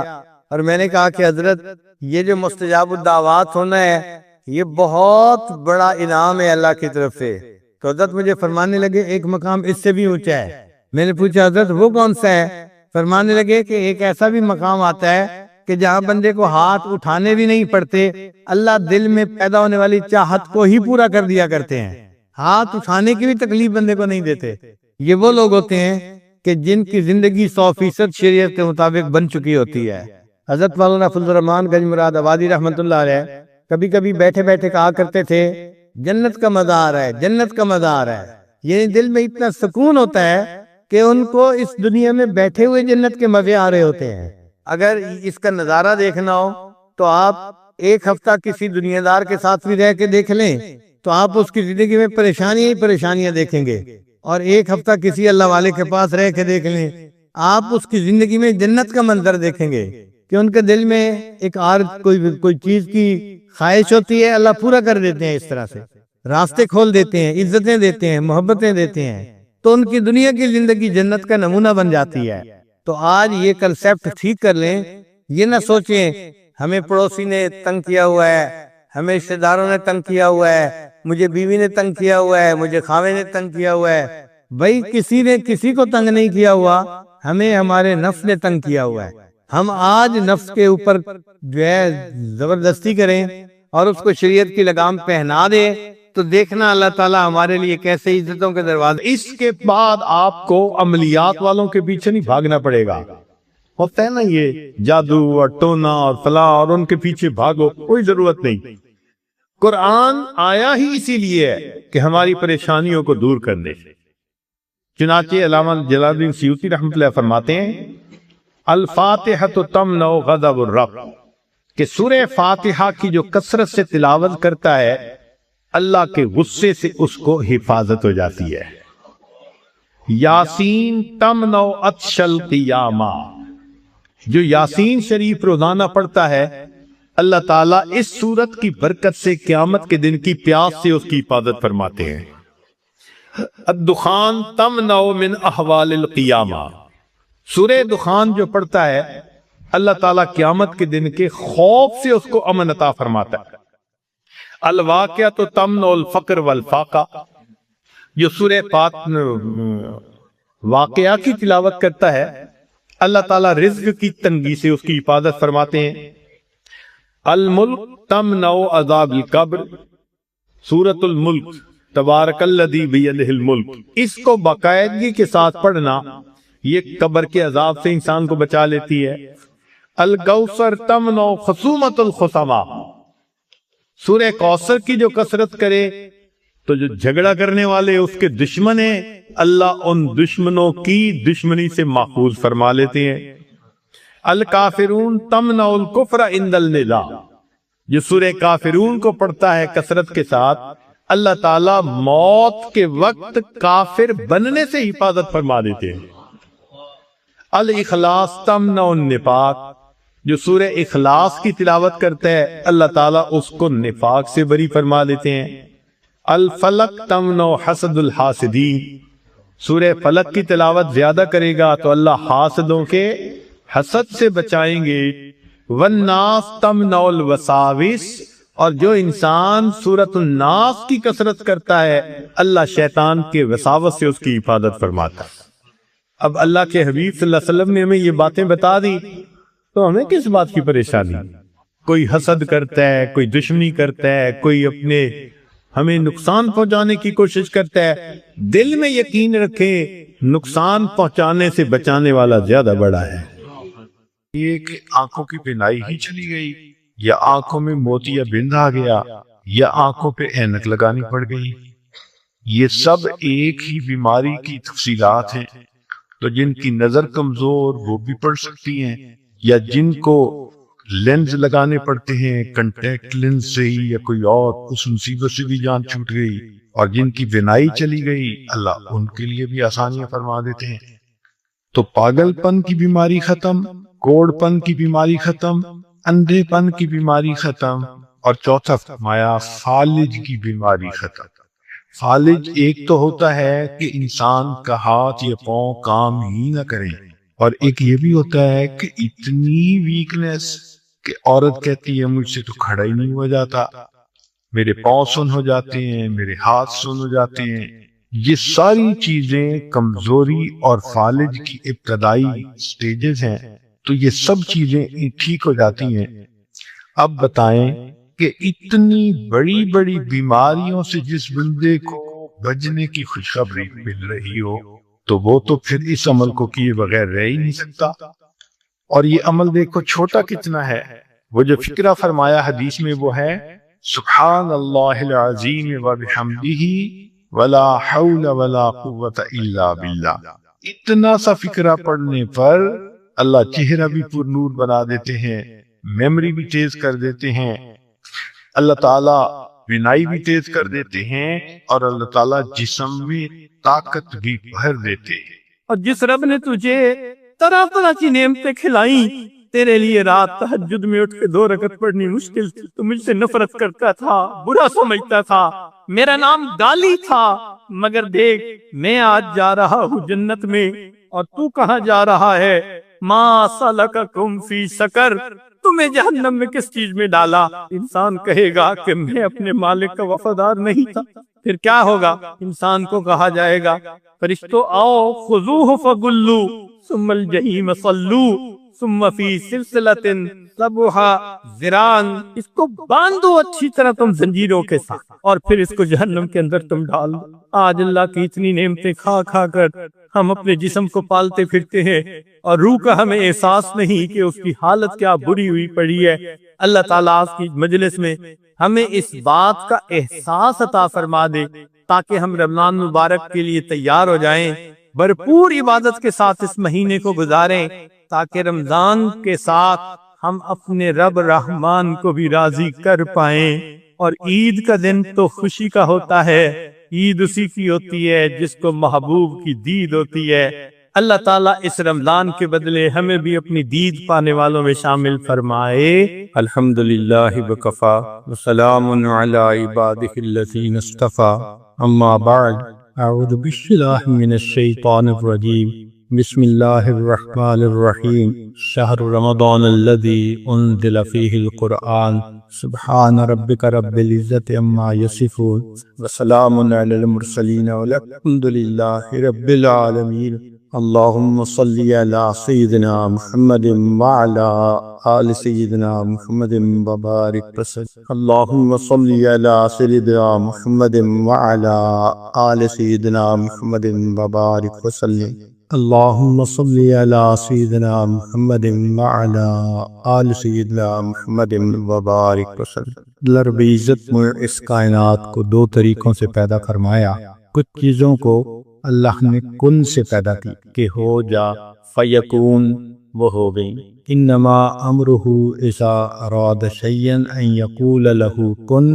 اور میں نے کہا کہ حضرت یہ جو مستجاب الدعوات ہونا ہے یہ بہت بڑا انعام ہے اللہ کی طرف سے۔ تو حضرت مجھے فرمانے لگے ایک مقام اس سے بھی اونچا ہے۔ میں نے پوچھا حضرت وہ کون سا ہے؟ فرمانے لگے کہ ایک ایسا بھی مقام آتا ہے کہ جہاں بندے کو ہاتھ اٹھانے بھی نہیں پڑتے، اللہ دل میں پیدا ہونے والی چاہت کو ہی پورا کر دیا کرتے ہیں، ہاتھ اٹھانے کی بھی تکلیف بندے کو نہیں دیتے۔ یہ وہ لوگ ہوتے ہیں کہ جن کی زندگی 100% شریعت کے مطابق بن چکی ہوتی ہے۔ حضرت مولانا فضل الرحمان گنج مراد آبادی رحمت اللہ علیہ کبھی کبھی بیٹھے بیٹھے کہا کرتے تھے جنت کا مزہ آ رہا ہے، جنت کا مزہ آ رہا ہے۔ یعنی دل میں اتنا سکون ہوتا ہے کہ ان کو اس دنیا میں بیٹھے ہوئے جنت کے مزے آ رہے ہوتے ہیں۔ اگر اس کا نظارہ دیکھنا ہو تو آپ 1 ہفتہ کسی دنیا دار کے ساتھ بھی رہ کے دیکھ لیں تو آپ اس کی زندگی میں پریشانیاں ہی پریشانیاں دیکھیں گے، اور 1 ہفتہ کسی اللہ والے کے پاس رہ کے دیکھ لیں آپ اس کی زندگی میں جنت کا منظر دیکھیں گے کہ ان کے دل میں ایک کوئی چیز کی خواہش ہوتی ہے، اللہ پورا کر دیتے ہیں، اس طرح سے راستے کھول دیتے ہیں، عزتیں دیتے ہیں، محبتیں دیتے ہیں، تو ان کی دنیا کی زندگی جنت کا نمونہ بن جاتی ہے۔ تو آج یہ کنسیپٹ ٹھیک کر لیں، یہ نہ سوچیں ہمیں پڑوسی نے تنگ کیا ہوا ہے، ہمیں رشتہ داروں نے تنگ کیا ہوا ہے، مجھے بیوی نے تنگ کیا ہوا ہے، مجھے خاوند نے تنگ کیا ہوا ہے۔ بھائی کسی نے کسی کو تنگ نہیں کیا ہوا، ہمیں ہمارے نفس نے تنگ کیا ہوا ہے۔ ہم آج نفس کے اوپر جو ہے زبردستی کریں اور اس کو شریعت کی لگام پہنا دیں تو دیکھنا اللہ تعالیٰ ہمارے لیے کیسے عزتوں کے دروازے۔ اس کے بعد آپ کو عملیات والوں کے پیچھے نہیں بھاگنا پڑے گا۔ ہوتا ہے نا یہ جادو اور ٹونا اور فلاں اور ان کے پیچھے بھاگو، کوئی ضرورت نہیں۔ قرآن آیا ہی اسی لیے ہے کہ ہماری پریشانیوں کو دور کرنے۔ چنانچہ علامہ جلال الدین سیوطی رحمۃ اللہ فرماتے ہیں الفاتحہ تمنع غضب الرب، کہ سورہ فاتحہ کی جو کثرت سے تلاوت کرتا ہے اللہ کے غصے سے اس کو حفاظت ہو جاتی ہے۔ یاسین تمنع عطش القیامہ، جو یاسین شریف روزانہ پڑھتا ہے اللہ تعالیٰ اس سورت کی برکت سے قیامت کے دن کی پیاس سے اس کی حفاظت فرماتے ہیں۔ الدخان تمنع من احوال القیامہ، سورہ دخان جو پڑھتا ہے اللہ تعالیٰ قیامت کے دن کے خوف سے اس کو امن عطا فرماتا ہے۔ الواقعۃ تمنع الفقر والفاقہ، جو سورہ واقعہ کی تلاوت کرتا ہے اللہ تعالیٰ رزق کی تنگی سے اس کی حفاظت فرماتے ہیں۔ الملک تمنع عذاب القبر، سورۃ الملک تبارک الذی بیدہ الملک، اس کو باقاعدگی کے ساتھ پڑھنا یہ قبر کے عذاب سے انسان کو بچا لیتی ہے۔ الکوثر تمنع خصومۃ الخصما، سورہ کوثر کی جو کثرت کرے تو جو جھگڑا کرنے والے اس کے دشمن ہیں اللہ ان دشمنوں کی دشمنی سے محفوظ فرما لیتے ہیں۔ الکافرون تمنع الکفر عند الندا، جو سورہ کافرون کو پڑھتا ہے کثرت کے ساتھ، اللہ تعالیٰ موت کے وقت کافر بننے سے حفاظت فرما دیتے ہیں۔ الاخلاص تمنع النفاق، جو سورہ اخلاص کی تلاوت کرتا ہے اللہ تعالیٰ اس کو نفاق سے بری فرما دیتے ہیں۔ الفلق تمنع حسد الحاسدین، سورہ فلق کی تلاوت زیادہ کرے گا تو اللہ حاسدوں کے حسد سے بچائیں گے۔ والناس تمنع الوساوس، اور جو انسان سورۃ الناس کی کثرت کرتا ہے اللہ شیطان کے وساوس سے اس کی حفاظت فرماتا ہے۔ اب اللہ کے حبیب صلی اللہ علیہ وسلم نے ہمیں یہ باتیں بتا دی تو ہمیں کس بات کی پریشانی؟ کوئی حسد کرتا ہے، کوئی دشمنی کرتا ہے، کوئی اپنے ہمیں نقصان پہنچانے کی کوشش کرتا ہے، دل میں یقین رکھیں نقصان پہنچانے سے بچانے والا زیادہ بڑا ہے۔ یہ کہ آنکھوں کی بینائی ہی چلی گئی، یا آنکھوں میں موتیا بند آ گیا، یا آنکھوں پہ اینک لگانی پڑ گئی، یہ سب ایک ہی بیماری کی تفصیلات ہیں۔ تو جن کی نظر کمزور وہ بھی پڑھ سکتی ہیں، یا جن کو لینز لگانے پڑتے ہیں کنٹیکٹ لینز سے ہی یا کوئی اور، اس مصیبت سے بھی جان چھوٹ گئی، اور جن کی بینائی چلی گئی اللہ ان کے لیے بھی آسانیاں فرما دیتے ہیں۔ تو پاگل پن کی بیماری ختم، کوڑ پن کی بیماری ختم، اندھے پن کی بیماری ختم، اور چوتھا فرمایا فالج کی بیماری ختم۔ فالج ایک تو ہوتا ہے کہ انسان کا ہاتھ یا پاؤں کام ہی نہ کریں، اور ایک یہ بھی ہوتا ہے کہ اتنی ویکنس کہ عورت کہتی ہے مجھ سے تو کھڑا ہی نہیں ہو جاتا، میرے پاؤں سن ہو جاتے ہیں، میرے ہاتھ سن ہو جاتے ہیں۔ یہ ساری چیزیں کمزوری اور فالج کی ابتدائی سٹیجز ہیں، تو یہ سب چیزیں ٹھیک ہو جاتی ہیں۔ اب بتائیں کہ اتنی بڑی بڑی بیماریوں سے جس بندے کو بچنے کی خوشخبری مل رہی ہو تو وہ تو پھر اس عمل کو کیے بغیر رہ ہی نہیں سکتا۔ اور یہ عمل دیکھو چھوٹا کتنا ہے، وہ جو فکرہ فرمایا حدیث میں وہ ہے سبحان اللہ العظیم وبحمدہ ولا حول ولا قوت الا باللہ۔ اتنا سا فکرہ پڑھنے پر اللہ چہرہ بھی پر نور بنا دیتے ہیں، میموری بھی تیز کر دیتے ہیں، اللہ تعالیٰ بینائی بھی تیز کر دیتے ہیں، اور اللہ تعالیٰ جسم میں طاقت بھی بھر دیتے ہیں۔ اور جس رب نے تجھے طرح طرح کی نعمتیں کھلائیں، تیرے لیے رات تہجد میں اٹھ کے 2 رکعت پڑھنی مشکل تھی، تو مجھ سے نفرت کرتا تھا، برا سمجھتا تھا، میرا نام گالی تھا، مگر دیکھ میں آج جا رہا ہوں جنت میں، اور تو کہاں جا رہا ہے؟ ما سلککم فی سقر، تمہیں جہنم میں کس چیز میں ڈالا؟ انسان کہے گا کہ میں اپنے مالک کا وفادار نہیں تھا، پھر کیا ہوگا؟ انسان کو کہا جائے گا فرشتوں آؤ خذوہ فغلوا ثم الجحیم صلوا ثم فی سلسلۃ ذرعها ذراعا، اس کو باندھو اچھی طرح تم زنجیروں کے ساتھ، اور پھر اس کو جہنم کے اندر تم ڈال دو۔ آج اللہ کی اتنی نعمتیں کھا کھا کر ہم اپنے جسم کو پالتے پھرتے ہیں، اور روح کا ہمیں احساس نہیں کہ اس کی حالت کیا بری ہوئی پڑی ہے۔ اللہ تعالیٰ اس کی مجلس میں ہمیں اس بات کا احساس عطا فرما دے تاکہ ہم رمضان مبارک کے لیے تیار ہو جائیں، بھرپور عبادت کے ساتھ اس مہینے کو گزاریں، تاکہ رمضان کے ساتھ ہم اپنے رب رحمان کو بھی راضی کر پائیں۔ اور عید کا دن تو خوشی کا ہوتا ہے، عید اسی کی ہوتی ہے جس کو محبوب کی دید ہوتی ہے۔ اللہ تعالیٰ اس رمضان کے بدلے ہمیں بھی اپنی دید پانے والوں میں شامل فرمائے۔ الحمدللہ وکفا وسلام علی عبادہ الذین اصطفیٰ، اما بعد، اعوذ باللہ من الشیطان الرجیم، بسم اللہ الرحمن الرحیم، شہر رمضان الذی انزل فیہ القرآن، سبحان ربک رب العزت عما یصفون، وسلام علی المرسلین والحمد للہ رب العالمین۔ اللہم صلی علی سیدنا محمد وعلی آل سیدنا محمد وبارک وسلم۔ اللہم صلی علی سیدنا محمد وعلی آل سیدنا محمد وبارک وسلم۔ اللہم صلی علی سیدنا محمد وعلی آل سیدنا محمد وبارک وسلم۔ اللہ رب العزت نے اس کائنات کو 2 طریقوں سے پیدا فرمایا۔ کچھ چیزوں کو اللہ نے کن سے پیدا کی کہ ہو جا، فیکون وہ ہو گئی، انما امرہ اذا اراد شیئا ان یقول لہ کن۔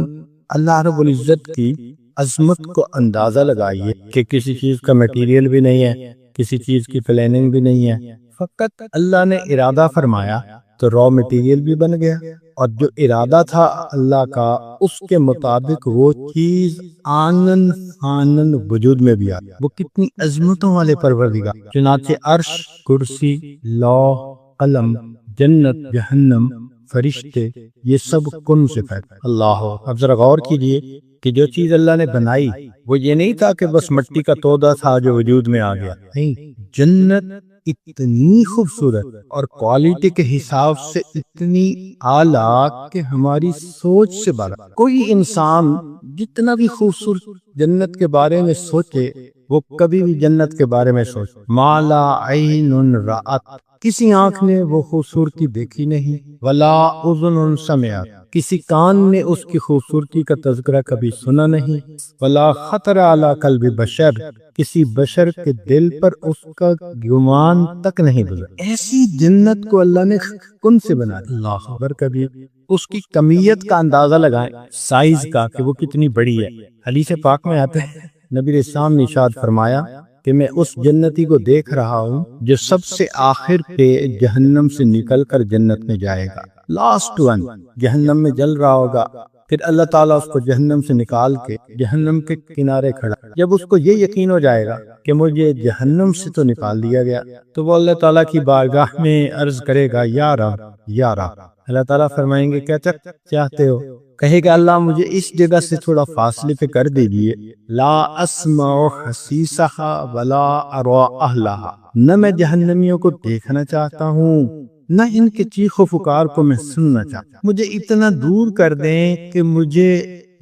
اللہ رب العزت کی عظمت کو اندازہ لگائیے کہ کسی چیز کا میٹیریل بھی نہیں ہے، کسی چیز کی پلاننگ بھی نہیں ہے، فقط اللہ نے ارادہ فرمایا تو را میٹیریل بھی بن گیا، اور جو ارادہ تھا اللہ کا اس کے مطابق وہ چیز آنن فانن وجود میں بھی آئی۔ وہ کتنی عظمتوں والے پروردگار، چنانچہ عرش، کرسی، لوح قلم، جنت، جہنم، فرشتے، یہ سب کن سے پیدا۔ اللہ، اب ذرا غور کیجئے کہ جو چیز اللہ نے بنائی وہ یہ نہیں تھا کہ بس مٹی کا تودا تھا جو وجود میں آ گیا، نہیں، جنت اتنی خوبصورت اور کوالٹی کے حساب سے اتنی اعلیٰ کہ ہماری سوچ سے بالا۔ کوئی انسان جتنا بھی خوبصورت جنت کے بارے میں سوچے وہ کبھی بھی جنت کے بارے میں سوچ ما لا عین رأت، کسی آنکھ نے وہ خوبصورتی دیکھی نہیں، ولا اذن سمعت، کسی کان نے اس کی خوبصورتی کا تذکرہ کبھی سنا نہیں، ولا خطر علی قلب بشر، کسی بشر کے دل پر اس کا گمان تک نہیں گزرا۔ ایسی جنت کو اللہ نے کن سے بنا دی۔ اللہ اکبر، کبھی اس کی کمیت کا اندازہ لگائیں، سائز کا کہ وہ کتنی بڑی ہے۔ حدیث پاک میں آتے ہیں نبی علیہ السلام نے ارشاد فرمایا کہ میں اس جنتی کو دیکھ رہا ہوں جو سب سے آخر پہ جہنم سے نکل کر جنت میں جائے گا، لاسٹ ون، جہنم میں جل رہا ہوگا، پھر اللہ تعالیٰ اس کو جہنم سے نکال کے جہنم کے کنارے کھڑا۔ جب اس کو یہ یقین ہو جائے گا کہ مجھے جہنم سے تو نکال دیا گیا، تو وہ اللہ تعالیٰ کی بارگاہ میں عرض کرے گا یا رب یا رب۔ اللہ تعالیٰ فرمائیں گے کیا چاہتے ہو؟ کہے گا اللہ مجھے اس جگہ سے تھوڑا فاصلے پہ کر دیجئے، لا اسمع حسیسہا ولا ارا اہلہا، نہ میں جہنمیوں کو دیکھنا چاہتا ہوں نہ ان کے چیخ و پکار کو میں سننا چاہتا، مجھے اتنا دور کر دیں کہ مجھے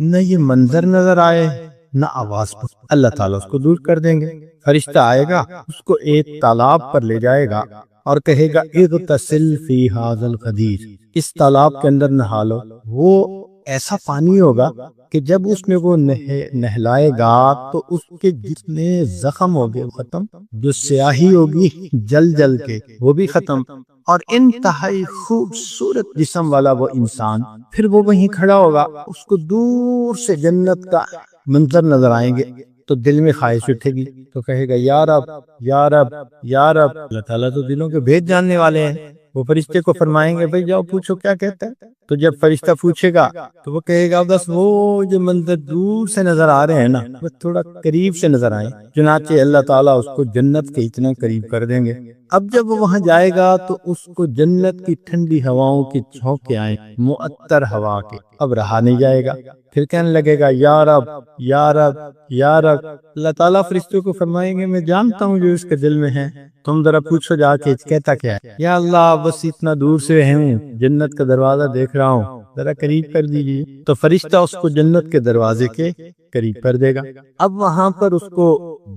نہ یہ منظر نظر آئے نہ آواز پر۔ اللہ تعالیٰ اس کو دور کر دیں گے، فرشتہ آئے گا اس کو ایک تالاب پر لے جائے گا اور کہے گا اغتسل فی ھذا الغدیر، اس تالاب کے اندر نہا لو۔ وہ ایسا پانی ہوگا کہ جب اس میں وہ نہلائے گا تو اس کے جتنے زخم ہوگے وہ ختم، جو سیاہی ہوگی جل جل کے وہ بھی ختم، اور انتہائی خوبصورت جسم والا وہ انسان پھر وہ وہیں کھڑا ہوگا، اس کو دور سے جنت کا منظر نظر آئیں گے تو دل میں خواہش اٹھے گی، تو کہے گا یا رب یا رب یا رب۔ اللہ تعالیٰ تو دلوں کے بھید جاننے والے ہیں، وہ فرشتے کو فرمائیں گے بھئی جاؤ پوچھو کیا کہتا ہے، تو جب فرشتہ پوچھے گا تو وہ کہے گا بس وہ جو منظر دور سے نظر آ رہے ہیں نا وہ تھوڑا قریب سے نظر آئیں، چنانچہ اللہ تعالیٰ اس کو جنت کے اتنا قریب کر دیں گے۔ اب جب وہ وہاں جائے گا تو اس کو جنت کی ٹھنڈی ہواؤں کی جھونکے آئیں، معطر ہوا کے، اب رہا نہیں جائے گا، پھر کہنے لگے گا یا رب یا رب یا رب۔ اللہ تعالیٰ فرشتوں کو فرمائیں گے میں جانتا ہوں جو اس کے دل میں ہے، تم ذرا پوچھو جا کے کہتا کیا ہے۔ یا اللہ بس اتنا دور سے ہوں، جنت کا دروازہ دیکھ رہا ہوں، ذرا قریب کر دیجیے، تو فرشتہ اس کو جنت کے دروازے کے قریب کر دے گا۔ اب وہاں پر اس کو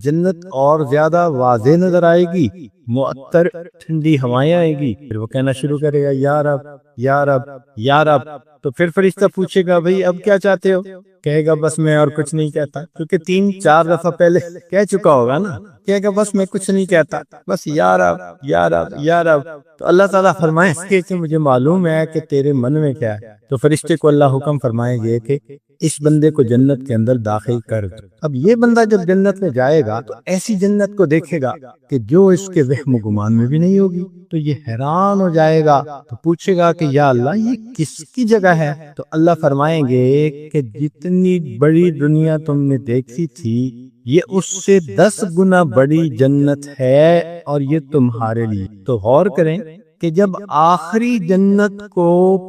جنت اور زیادہ واضح نظر آئے گی، معطر ٹھنڈی ہوائیں آئے گی، پھر وہ کہنا شروع کرے گا یا رب یا رب یا رب۔ تو پھر فرشتہ پوچھے گا بھئی اب کیا چاہتے ہو؟ کہے گا بس میں اور کچھ نہیں کہتا، کیونکہ 3-4 دفعہ پہلے کہہ چکا ہوگا نا، کہے گا بس میں کچھ نہیں کہتا، بس یا رب یا رب یا رب۔ تو اللہ تعالیٰ فرمائے کہ مجھے معلوم ہے کہ تیرے من میں کیا ہے، تو فرشتے کو اللہ حکم فرمائیں گے کہ اس بندے کو جنت کے اندر داخل کر دو۔ اب یہ بندہ جب جنت میں جائے گا تو ایسی جنت کو دیکھے گا کہ جو اس کے وہم و گمان میں بھی نہیں ہوگی، تو یہ حیران ہو جائے گا، تو پوچھے گا کہ یا اللہ یہ کس کی جگہ ہے؟ تو اللہ فرمائیں گے کہ جتنی بڑی دنیا تم نے دیکھی تھی یہ اس سے 10 گنا بڑی جنت ہے اور یہ تمہارے لیے۔ تو غور کریں کہ جب آخری جنت کو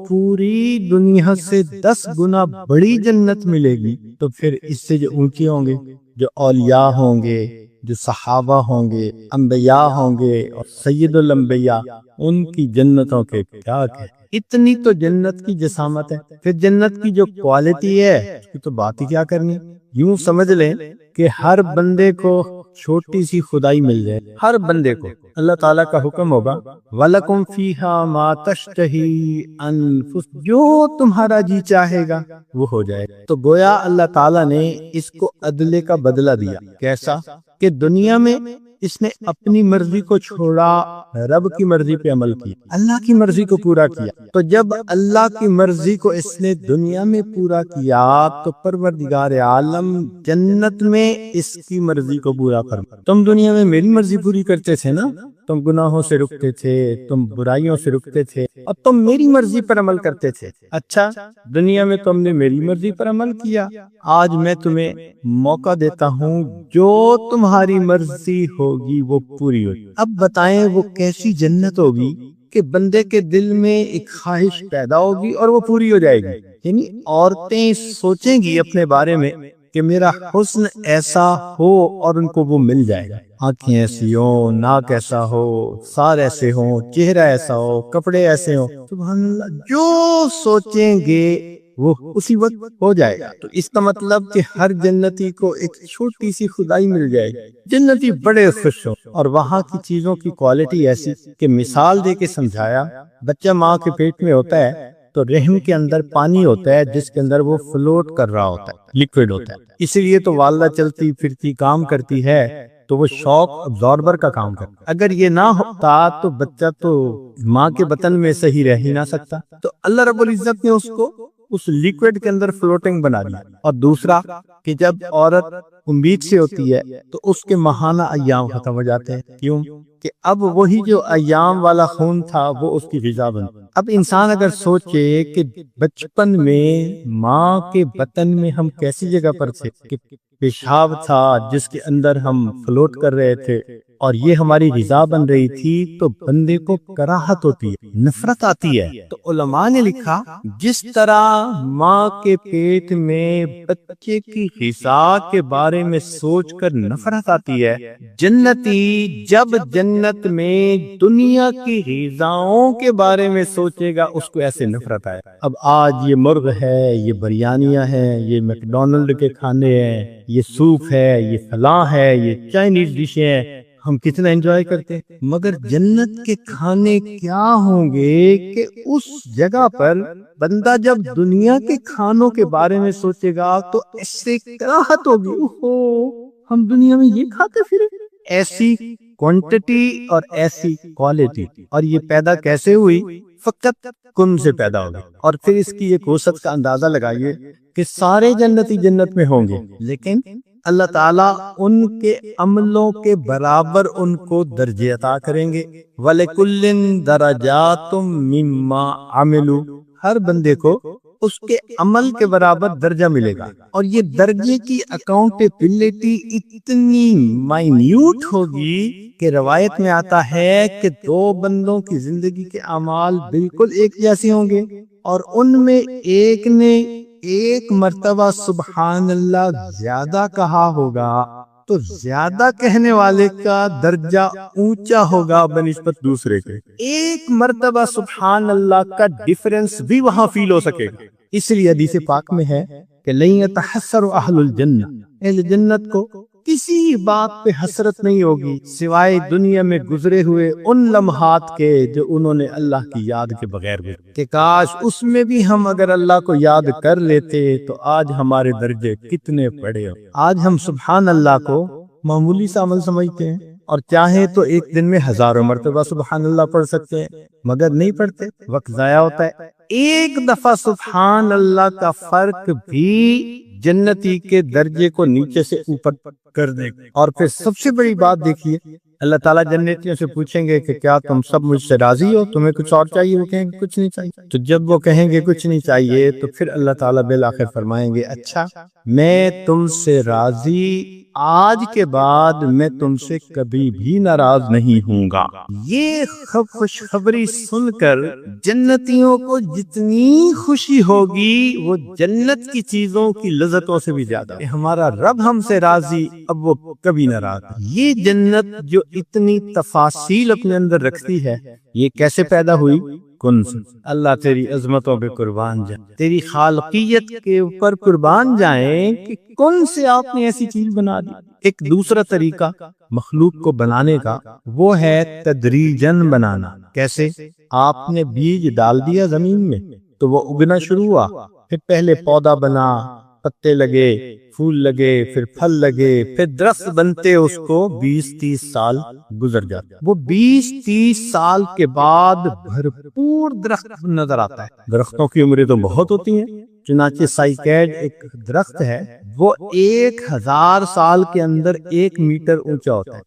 پوری دنیا سے 10 گنا بڑی جنت ملے گی تو پھر اس سے جو اونچے ہوں گے، جو اولیاء ہوں گے، جو صحابہ ہوں گے، انبیاء ہوں گے اور سید الانبیاء، ان کی جنتوں کے کیا کہ اتنی تو جنت کی جسامت ہے، پھر جنت کی جو کوالٹی ہے اس کی تو بات ہی کیا کرنی۔ یوں سمجھ لیں کہ ہر بندے کو چھوٹی سی خدائی مل جائے، ہر بندے کو اللہ تعالیٰ کا حکم ہوگا وَلَكُمْ فِيهَا مَا تَشْتَهِي أَنفُسُكُمْ، جو تمہارا جی چاہے گا وہ ہو جائے گا۔ تو گویا اللہ تعالیٰ نے اس کو عدل کا بدلہ دیا، کیسا کہ دنیا میں اس نے اپنی مرضی کو چھوڑا، رب کی مرضی پہ عمل کیا، اللہ کی مرضی کو پورا کیا۔ تو جب اللہ کی مرضی کو اس نے دنیا میں پورا کیا تو پروردگار عالم جنت میں اس کی مرضی کو پورا فرما۔ تم دنیا میں میری مرضی پوری کرتے تھے نا، تم گناہوں سے رکتے تھے، تم برائیوں سے رکتے تھے، اور تم میری مرضی پر عمل کرتے تھے۔ اچھا، دنیا میں تم نے میری مرضی پر عمل کیا، آج میں تمہیں موقع دیتا ہوں جو تمہاری مرضی ہوگی وہ پوری ہوگی۔ اب بتائیں وہ کیسی جنت ہوگی کہ بندے کے دل میں ایک خواہش پیدا ہوگی اور وہ پوری ہو جائے گی۔ یعنی عورتیں سوچیں گی اپنے بارے میں کہ میرا حسن ایسا ہو اور ان کو وہ مل جائے گا، آنکھیں ایسی ہوں، ناک ایسا ہو، سار ایسے ہوں، چہرہ ایسا ہو، کپڑے ایسے ہوں، سبحان اللہ، جو سوچیں گے وہ اسی وقت ہو جائے گا۔ تو اس کا مطلب کہ ہر جنتی کو ایک چھوٹی سی خدائی مل جائے گی، جنتی بڑے خوش ہوں، اور وہاں کی چیزوں کی کوالٹی ایسی کہ مثال دے کے سمجھایا، بچہ ماں کے پیٹ میں ہوتا ہے تو رحم کے اندر پانی ہوتا ہے جس کے اندر وہ فلوٹ کر رہا ہوتا ہے، لیکوڈ ہوتا ہے، اس لیے تو والدہ چلتی پھرتی کام کرتی ہے تو وہ شوق ابزاربر کا کام کرتا۔ اگر یہ نہ ہوتا تو بچہ تو ماں کے بطن میں صحیح رہ ہی نہ سکتا۔ تو اللہ رب العزت نے اس کو اس لیکوڈ کے اندر فلوٹنگ بنا دیا۔ اور دوسرا کہ جب عورت امید سے ہوتی ہے تو اس کے ماہانہ ایام ختم ہو جاتے ہیں۔ کیوں؟ کہ اب وہی جو ایام والا خون تھا وہ اس کی غذا بن۔ اب انسان اگر سوچے کہ بچپن میں ماں کے بطن میں ہم کیسی جگہ پر تھے کہ پیشاب تھا جس کے اندر ہم فلوٹ کر رہے تھے اور یہ ہماری غذا بن رہی تھی، تو بندے کو کراہت ہوتی ہے، نفرت آتی ہے۔ تو علماء نے لکھا جس طرح ماں کے پیٹ میں بچے کی غذا کے بارے میں سوچ کر نفرت آتی ہے، جنتی جب جنت میں دنیا کی غذاؤں کے بارے میں سوچے گا اس کو ایسے نفرت آئے۔ اب آج یہ مرغ ہے، یہ بریانیاں ہیں، یہ میکڈونلڈ کے کھانے ہیں، یہ سوپ ہے، یہ فلاں ہے، یہ چائنیز ڈشیں ہیں، ہم کتنا انجوائے کرتے ہیں۔ مگر جنت کے کھانے کیا ہوں گے کہ اس جگہ پر بندہ جب دنیا کے کھانوں کے بارے میں سوچے گا تو اس سے کراہت ہوگی، اوہو ہم دنیا میں یہ کھاتے پھرے۔ ایسی کوانٹٹی اور ایسی کوالٹی، اور یہ پیدا کیسے ہوئی؟ فقط کن سے پیدا ہوگی۔ اور پھر اس کی ایک وسعت کا اندازہ لگائیے کہ سارے جنتی جنت میں ہوں گے، لیکن اللہ تعالیٰ ان کے عملوں کے برابر ان کو درجے عطا کریں گے۔ وَلِكُلٍّ دَرَجَاتٌ مِّمَّا عَمِلُوا، ہر بندے کو اس کے عمل کے برابر درجہ ملے گا، اور یہ درجے کی اکاؤنٹیبلٹی اتنی مائنیوٹ ہوگی کہ روایت میں آتا ہے کہ دو بندوں کی زندگی کے اعمال بالکل ایک جیسے ہوں گے، اور ان میں ایک نے ایک مرتبہ سبحان اللہ زیادہ کہا ہوگا تو زیادہ کہنے والے کا درجہ اونچا ہوگا بنسبت دوسرے کے، ایک مرتبہ سبحان اللہ کا ڈیفرنس بھی وہاں فیل ہو سکے گا۔ اس لیے حدیث پاک میں ہے کہ لَن يَتَحَسَّرُ أَهْلُ الْجَنَّةِ، اہل جنت کو کسی بات پہ حسرت نہیں ہوگی سوائے دنیا میں گزرے ہوئے ان لمحات کے جو انہوں نے اللہ کی یاد کے بغیر گزرے، کہ کاش اس میں بھی ہم اگر اللہ کو یاد کر لیتے تو آج ہمارے درجے کتنے بڑے ہو۔ آج ہم سبحان اللہ کو معمولی سا عمل سمجھتے ہیں، اور چاہیں تو ایک دن میں ہزاروں مرتبہ سبحان اللہ پڑھ سکتے ہیں، مگر نہیں پڑھتے، وقت ضائع ہوتا ہے۔ ایک دفعہ سبحان اللہ کا فرق بھی جنتی کے درجے کو نیچے سے اوپر کر دے گا۔ اور پھر سب سے بڑی بات دیکھیے، اللہ تعالیٰ جنتیوں سے پوچھیں گے کہ کیا تم سب مجھ سے راضی ہو، تمہیں کچھ اور چاہیے؟ وہ کہیں گے کچھ نہیں چاہیے۔ تو جب وہ کہیں گے کچھ نہیں چاہیے تو پھر اللہ تعالیٰ بالآخر فرمائیں گے اچھا میں تم سے راضی، آج کے بعد میں تم سے کبھی بھی ناراض نہیں ہوں گا۔ یہ خوشخبری سن کر جنتیوں کو جتنی خوشی ہوگی وہ جنت کی چیزوں کی لذتوں سے بھی زیادہ، ہمارا رب ہم سے راضی، اب وہ کبھی ناراض۔ یہ جنت جو اتنی تفاصیل اپنے اندر رکھتی ہے، یہ کیسے پیدا ہوئی؟ کن سے۔ اللہ تیری عظمتوں پہ قربان جائیں، تیری خالقیت کے اوپر قربان جائیں کہ کن سے آپ نے ایسی چیز بنا دی۔ ایک دوسرا طریقہ مخلوق کو بنانے کا وہ ہے تدریجن بنانا۔ کیسے؟ آپ نے بیج ڈال دیا زمین میں تو وہ اگنا شروع ہوا، پھر پہلے پودا بنا، پتے لگے، پھول لگے، پھر پھل لگے، پھر درخت بنتے اس کو 20-30 سال گزر جاتے. وہ 20-30 سال کے بعد بھرپور درخت نظر آتا ہے. درختوں کی عمریں تو بہت ہوتی ہیں. چنانچہ سائیکیڈ ایک درخت ہے، وہ 1000 سال کے اندر 1 میٹر اونچا ہوتا ہے.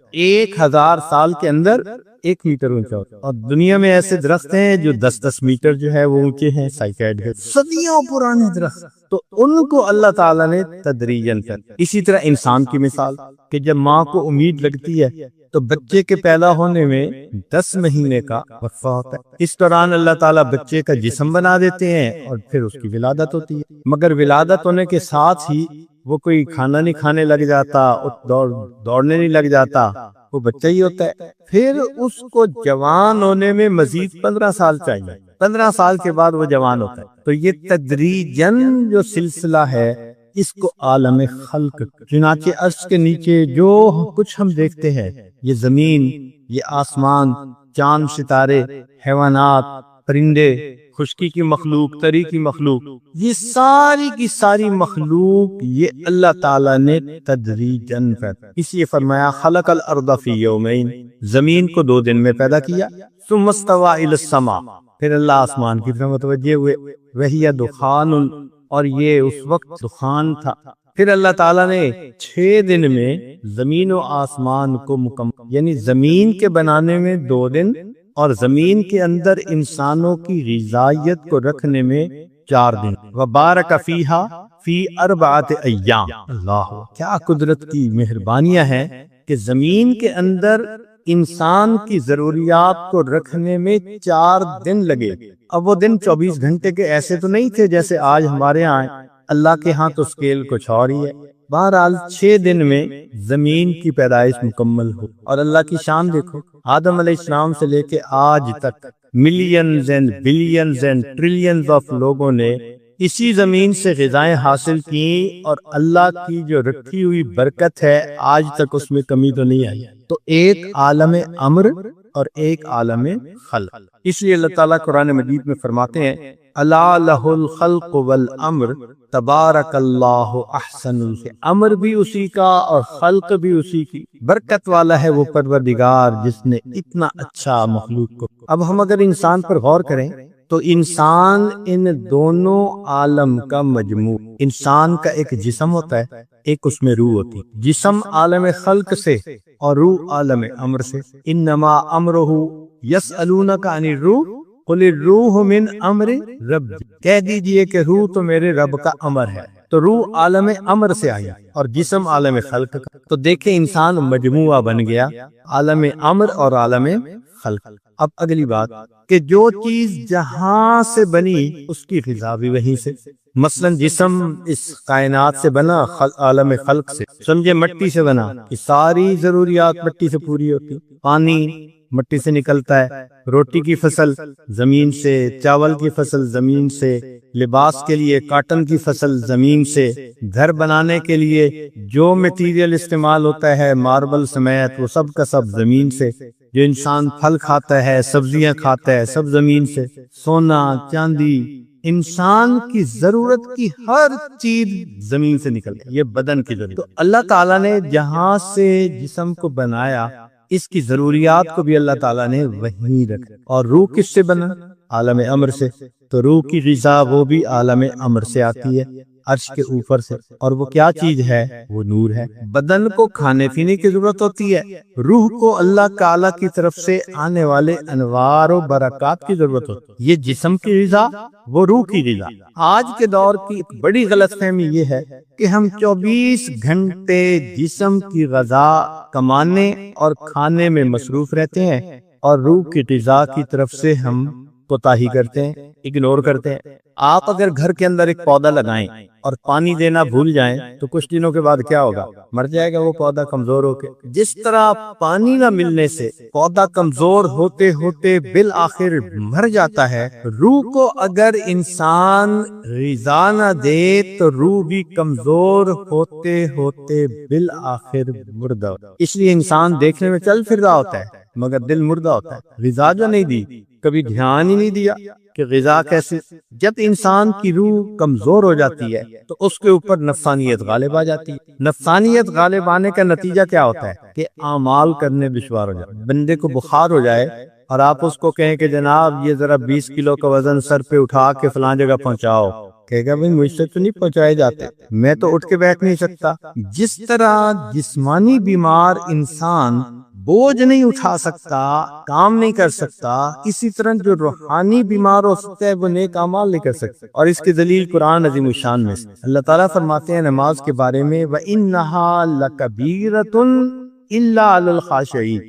1000 سال کے اندر 1 میٹر اونچا ہوتا ہے. اور دنیا میں ایسے درخت ہیں جو 10-10 میٹر جو ہے وہ اونچے ہیں. سائیکیڈ ہے صدیوں پرانے درخت، تو ان کو اللہ تعالیٰ نے تدریجاً کر. اسی طرح انسان کی مثال کہ جب ماں کو امید لگتی ہے تو بچے کے پیدا ہونے میں 10 مہینے کا وقفہ ہوتا ہے. اس دوران اللہ تعالیٰ بچے کا جسم بنا دیتے ہیں اور پھر اس کی ولادت ہوتی ہے. مگر ولادت ہونے کے ساتھ ہی وہ کوئی کھانا نہیں کھانے لگ جاتا، دوڑنے نہیں لگ جاتا، وہ بچہ ہی ہوتا ہے. پھر اس کو جوان ہونے میں مزید 15 سال چاہیے. 15 سال کے بعد وہ جوان ہوتا ہے. تو یہ تدریجاً جو سلسلہ ہے اس کو عالم خلق. چنانچہ عرش کے نیچے جو کچھ ہم دیکھتے ہیں، یہ زمین، یہ آسمان، چاند ستارے، حیوانات، پرندے، خشکی کی مخلوق، تری کی مخلوق، یہ ساری کی ساری مخلوق یہ اللہ تعالیٰ نے تدریجاً پیدا. اس لیے فرمایا خلق الارض فی یومین، زمین کو 2 دن میں پیدا کیا. ثم استوى الی السماء، پھر اللہ آسمان کی طرف متوجہ ہوئے. وہی دخان، اور یہ اس وقت دخان تھا. پھر اللہ تعالیٰ نے 6 دن میں زمین و آسمان کو مکمل، یعنی زمین کے بنانے میں 2 دن اور زمین کے اندر انسانوں کی غذائیت کو رکھنے میں 4 دن. وبارک فیہا فی 4 ایام. اللہ، کیا قدرت کی مہربانیاں ہیں کہ زمین کے اندر انسان کی ضروریات کو رکھنے میں 4 دن لگے. اب وہ دن 24 گھنٹے کے ایسے تو نہیں تھے جیسے آج ہمارے ہاں. اللہ کے ہاں تو اسکیل کچھ اور ہی ہے. بہرحال 6 دن میں زمین کی پیدائش مکمل ہو. اور اللہ کی شان دیکھو، آدم علیہ السلام سے لے کے آج تک millions and billions and trillions of لوگوں نے اسی زمین سے غذائیں حاصل کی، اور اللہ کی جو رکھی ہوئی برکت ہے آج تک اس میں کمی تو نہیں آئی. تو ایک عالم امر اور ایک عالم خلق. اس لیے اللہ تعالیٰ قرآن مجید میں فرماتے ہیں الا لہ الخلق والامر تبارک اللہ احسن الخالقین. امر بھی اسی کا اور خلق بھی اسی کی. برکت والا ہے وہ پروردگار جس نے اتنا اچھا مخلوق کو. اب ہم اگر انسان پر غور کریں تو انسان ان دونوں عالم کا مجموع. انسان کا ایک جسم ہوتا ہے، ایک اس میں روح ہوتی ہے. جسم عالم خلق سے اور روح عالم امر سے. انما امرہ یسألونک عن الروح قل الروح من امر رب، کہہ دیجئے کہ روح تو میرے رب کا امر ہے. تو روح عالم امر سے آئی اور جسم عالم خلق کا. تو دیکھیں انسان مجموعہ بن گیا، عالم امر اور عالم خلق. اب اگلی بات کہ جو چیز جہاں سے بنی اس کی غذا بھی وہیں سے. مثلا جسم اس کائنات سے بنا، عالم خلق سے. سمجھے مٹی سے بنا، کہ ساری ضروریات مٹی سے پوری ہوتی. پانی مٹی سے نکلتا ہے، روٹی کی فصل زمین سے، چاول کی فصل زمین سے، لباس کے لیے کاٹن کی فصل زمین سے، گھر بنانے کے لیے جو میٹیریل استعمال ہوتا ہے ماربل سمیت وہ سب کا سب زمین سے. جو انسان پھل کھاتا ہے، سبزیاں کھاتا ہے، سب زمین سے. سونا، چاندی، انسان کی ضرورت کی ہر چیز زمین سے نکلتی ہے. یہ بدن کی ضرورت. تو اللہ تعالیٰ نے جہاں سے جسم کو بنایا اس کی ضروریات کو بھی اللہ تعالیٰ نے وہیں رکھا. اور روح کس سے بنا؟ عالم امر سے. تو روح کی غذا وہ بھی عالم امر سے آتی ہے، عرش کے اوپر سے. اور وہ کیا چیز ہے؟ وہ نور ہے. بدن کو کھانے پینے کی ضرورت ہوتی ہے، روح کو اللہ تعالیٰ کی طرف سے آنے والے انوار و برکات کی ضرورت ہوتی ہے. یہ جسم کی غذا، وہ روح کی غذا. آج کے دور کی ایک بڑی غلط فہمی یہ ہے کہ ہم 24 گھنٹے جسم کی غذا کمانے اور کھانے میں مصروف رہتے ہیں، اور روح کی غذا کی طرف سے ہم کوتاہی کرتے ہیں، اگنور کرتے ہیں. آپ اگر گھر کے اندر ایک پودا لگائیں اور پانی دینا بھول جائیں تو کچھ دنوں کے بعد کیا ہوگا؟ مر جائے گا وہ پودا کمزور ہو کے. جس طرح پانی نہ ملنے سے پودا کمزور ہوتے ہوتے بالآخر مر جاتا ہے، روح کو اگر انسان غذا نہ دے تو روح بھی کمزور ہوتے ہوتے بالآخر مردہ. اس لیے انسان دیکھنے میں چل پھر رہا ہوتا ہے مگر دل مردہ ہوتا ہے. غذا جو نہیں دی کبھی دھیان ہی نہیں دیا کہ غذا کیسے. جب انسان کی روح کمزور ہو جاتی ہے تو اس کے اوپر نفسانیت غالب آ جاتی ہے. نفسانیت غالب آنے کا نتیجہ کیا ہوتا ہے کہ اعمال کرنے دشوار ہو جائے. بندے کو بخار ہو جائے اور آپ اس کو کہیں کہ جناب یہ ذرا 20 کلو کا وزن سر پہ اٹھا کے فلاں جگہ پہنچاؤ، کہے گا بھائی مجھ سے تو نہیں پہنچائے جاتے، میں تو اٹھ کے بیٹھ نہیں سکتا. جس طرح جسمانی بیمار انسان بوجھ نہیں اٹھا سکتا، کام نہیں کر سکتا، اسی طرح جو روحانی بیمار ہو سکتا ہے وہ نیک اعمال نہیں کر سکتا. اور اس کی دلیل قرآن عظیم الشان میں سے اللہ تعالیٰ فرماتے ہیں نماز کے بارے میں وَإِنَّهَا لَكَبِيرَةٌ إِلَّا عَلَى الْخَاشِعِينَ.